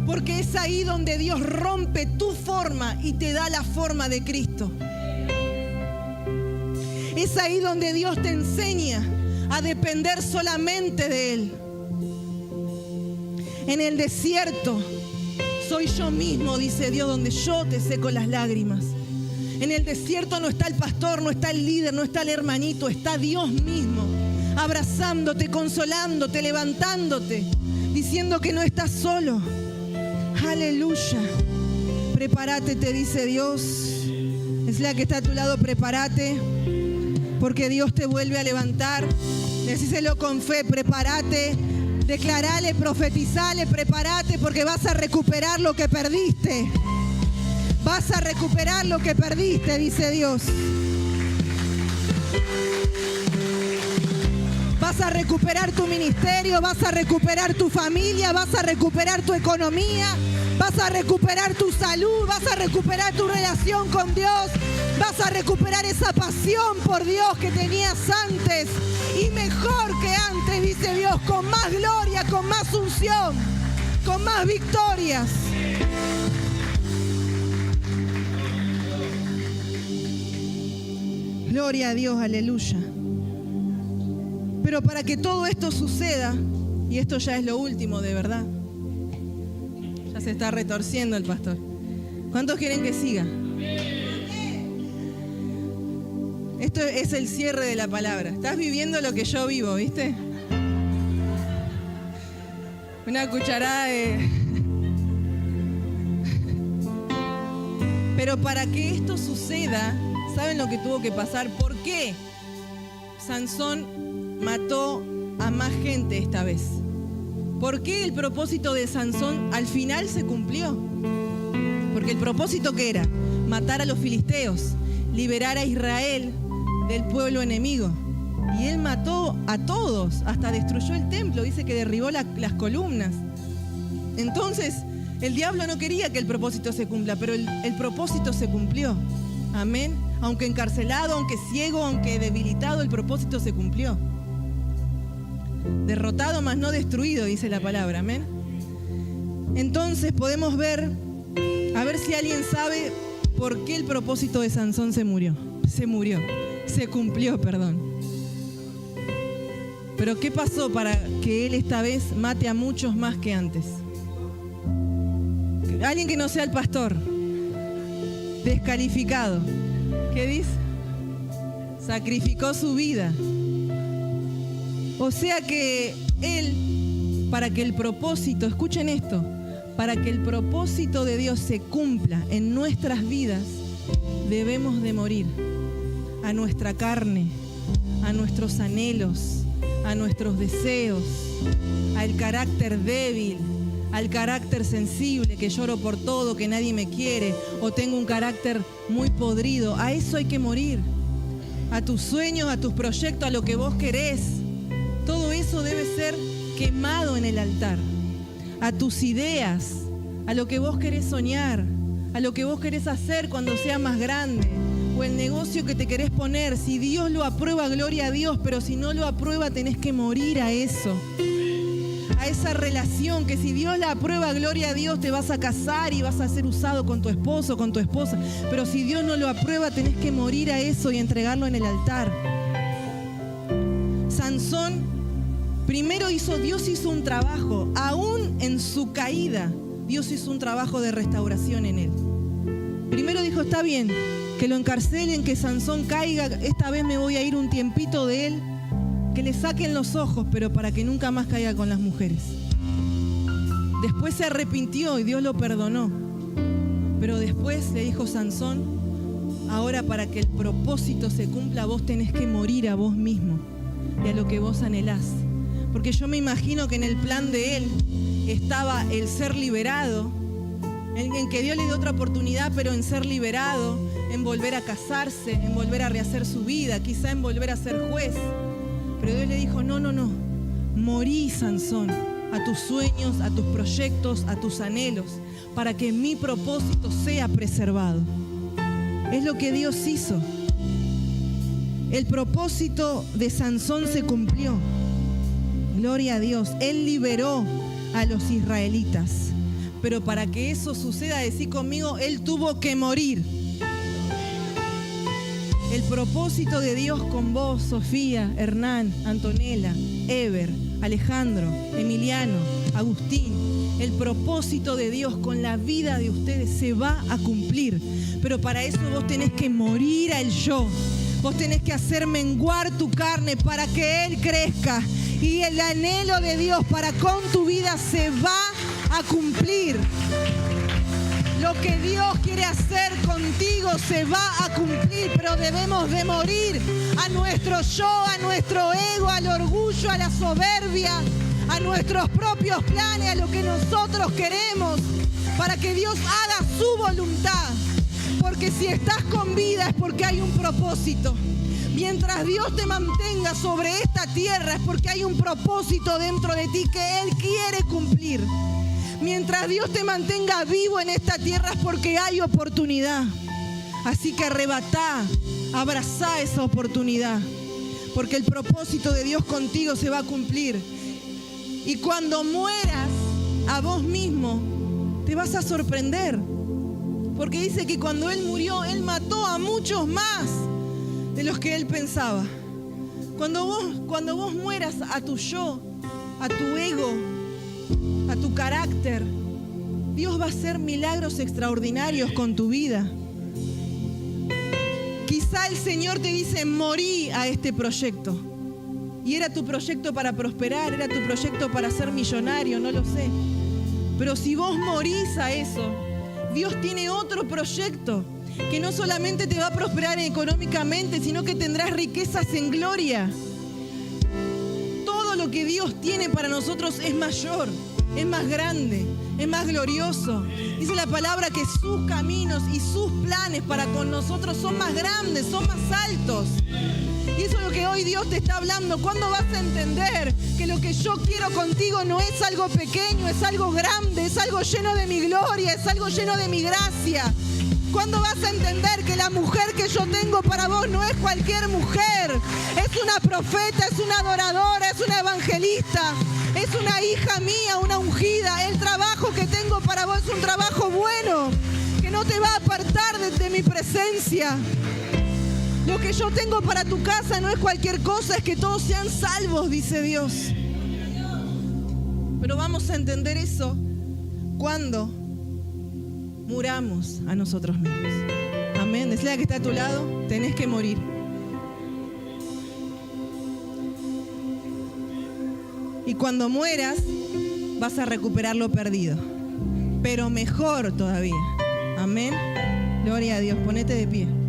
Porque es ahí donde Dios rompe tu forma y te da la forma de Cristo. Es ahí donde Dios te enseña a depender solamente de Él. En el desierto soy yo mismo, dice Dios, donde yo te seco las lágrimas. En el desierto no está el pastor, no está el líder, no está el hermanito, está Dios mismo, abrazándote, consolándote, levantándote, diciendo que no estás solo. Aleluya. Prepárate, te dice Dios. Es la que está a tu lado, prepárate, porque Dios te vuelve a levantar. Decíselo con fe, prepárate. Declarale, profetizale, prepárate, porque vas a recuperar lo que perdiste. Vas a recuperar lo que perdiste, dice Dios. Vas a recuperar tu ministerio, vas a recuperar tu familia, vas a recuperar tu economía, vas a recuperar tu salud, vas a recuperar tu relación con Dios, vas a recuperar esa pasión por Dios que tenías antes y mejor que antes, dice Dios, con más gloria, con más unción, con más victorias. Gloria a Dios, aleluya. Pero para que todo esto suceda, y esto ya es lo último de verdad, ya se está retorciendo el pastor. ¿Cuántos quieren que siga? Esto es el cierre de la palabra. Estás viviendo lo que yo vivo, ¿viste? Una cucharada de... Pero para que esto suceda, ¿saben lo que tuvo que pasar? ¿Por qué Sansón mató a más gente esta vez? ¿Por qué el propósito de Sansón al final se cumplió? Porque el propósito que era matar a los filisteos, liberar a Israel del pueblo enemigo. Y él mató a todos, hasta destruyó el templo, dice que derribó las columnas. Entonces, el diablo no quería que el propósito se cumpla, pero el propósito se cumplió. Amén. Aunque encarcelado, aunque ciego, aunque debilitado, el propósito se cumplió. Derrotado, mas no destruido, dice la palabra. Amén. Entonces podemos ver, a ver si alguien sabe por qué el propósito de Sansón se cumplió, perdón. Pero ¿qué pasó para que él esta vez mate a muchos más que antes? Alguien que no sea el pastor. Descalificado. ¿Qué dice? Sacrificó su vida. O sea que él, para que el propósito, escuchen esto, para que el propósito de Dios se cumpla en nuestras vidas, debemos de morir a nuestra carne, a nuestros anhelos, a nuestros deseos, al carácter débil, al carácter sensible, que lloro por todo, que nadie me quiere, o tengo un carácter muy podrido. A eso hay que morir. A tus sueños, a tus proyectos, a lo que vos querés. Todo eso debe ser quemado en el altar. A tus ideas, a lo que vos querés soñar, a lo que vos querés hacer cuando seas más grande, o el negocio que te querés poner. Si Dios lo aprueba, gloria a Dios, pero si no lo aprueba, tenés que morir a eso. A esa relación que si Dios la aprueba, gloria a Dios, te vas a casar y vas a ser usado con tu esposo, con tu esposa. Pero si Dios no lo aprueba, tenés que morir a eso y entregarlo en el altar. Sansón, primero Dios hizo un trabajo, aún en su caída, Dios hizo un trabajo de restauración en él. Primero dijo, está bien, que lo encarcelen, que Sansón caiga, esta vez me voy a ir un tiempito de él, que le saquen los ojos, pero para que nunca más caiga con las mujeres. Después se arrepintió y Dios lo perdonó. Pero después le dijo Sansón, ahora para que el propósito se cumpla, vos tenés que morir a vos mismo y a lo que vos anhelás. Porque yo me imagino que en el plan de él estaba el ser liberado, en que Dios le dio otra oportunidad, pero en ser liberado, en volver a casarse, en volver a rehacer su vida, quizá en volver a ser juez. Pero Dios le dijo, no, morí, Sansón, a tus sueños, a tus proyectos, a tus anhelos, para que mi propósito sea preservado. Es lo que Dios hizo. El propósito de Sansón se cumplió. Gloria a Dios. Él liberó a los israelitas. Pero para que eso suceda, decí conmigo, Él tuvo que morir. El propósito de Dios con vos, Sofía, Hernán, Antonella, Ever, Alejandro, Emiliano, Agustín, el propósito de Dios con la vida de ustedes se va a cumplir. Pero para eso vos tenés que morir al yo. Vos tenés que hacer menguar tu carne para que Él crezca. Y el anhelo de Dios para con tu vida se va a cumplir. Lo que Dios quiere hacer contigo se va a cumplir, pero debemos de morir a nuestro yo, a nuestro ego, al orgullo, a la soberbia, a nuestros propios planes, a lo que nosotros queremos, para que Dios haga su voluntad. Porque si estás con vida es porque hay un propósito. Mientras Dios te mantenga sobre esta tierra es porque hay un propósito dentro de ti que Él quiere cumplir. Mientras Dios te mantenga vivo en esta tierra es porque hay oportunidad. Así que arrebatá, abrazá esa oportunidad, porque el propósito de Dios contigo se va a cumplir. Y cuando mueras a vos mismo, te vas a sorprender. Porque dice que cuando Él murió, Él mató a muchos más de los que Él pensaba. Cuando vos mueras a tu yo, a tu ego, a tu carácter, Dios va a hacer milagros extraordinarios con tu vida. Quizá el Señor te dice, morí a este proyecto. Y era tu proyecto para prosperar, era tu proyecto para ser millonario, no lo sé. Pero si vos morís a eso, Dios tiene otro proyecto que no solamente te va a prosperar económicamente, sino que tendrás riquezas en gloria. Todo lo que Dios tiene para nosotros es mayor, es más grande, es más glorioso. Dice la palabra que sus caminos y sus planes para con nosotros son más grandes, son más altos. Y eso es lo que hoy Dios te está hablando. ¿Cuándo vas a entender que lo que yo quiero contigo no es algo pequeño, es algo grande, es algo lleno de mi gloria, es algo lleno de mi gracia? ¿Cuándo vas a entender que la mujer que yo tengo para vos no es cualquier mujer? Es una profeta, es una adoradora, es una evangelista, es una hija mía, una ungida. El trabajo que tengo para vos es un trabajo bueno, que no te va a apartar de mi presencia. Lo que yo tengo para tu casa no es cualquier cosa, es que todos sean salvos, dice Dios. Pero vamos a entender eso cuando muramos a nosotros mismos. Amén. Decía que está a tu lado, tenés que morir. Y cuando mueras, vas a recuperar lo perdido. Pero mejor todavía. Amén. Gloria a Dios. Ponete de pie.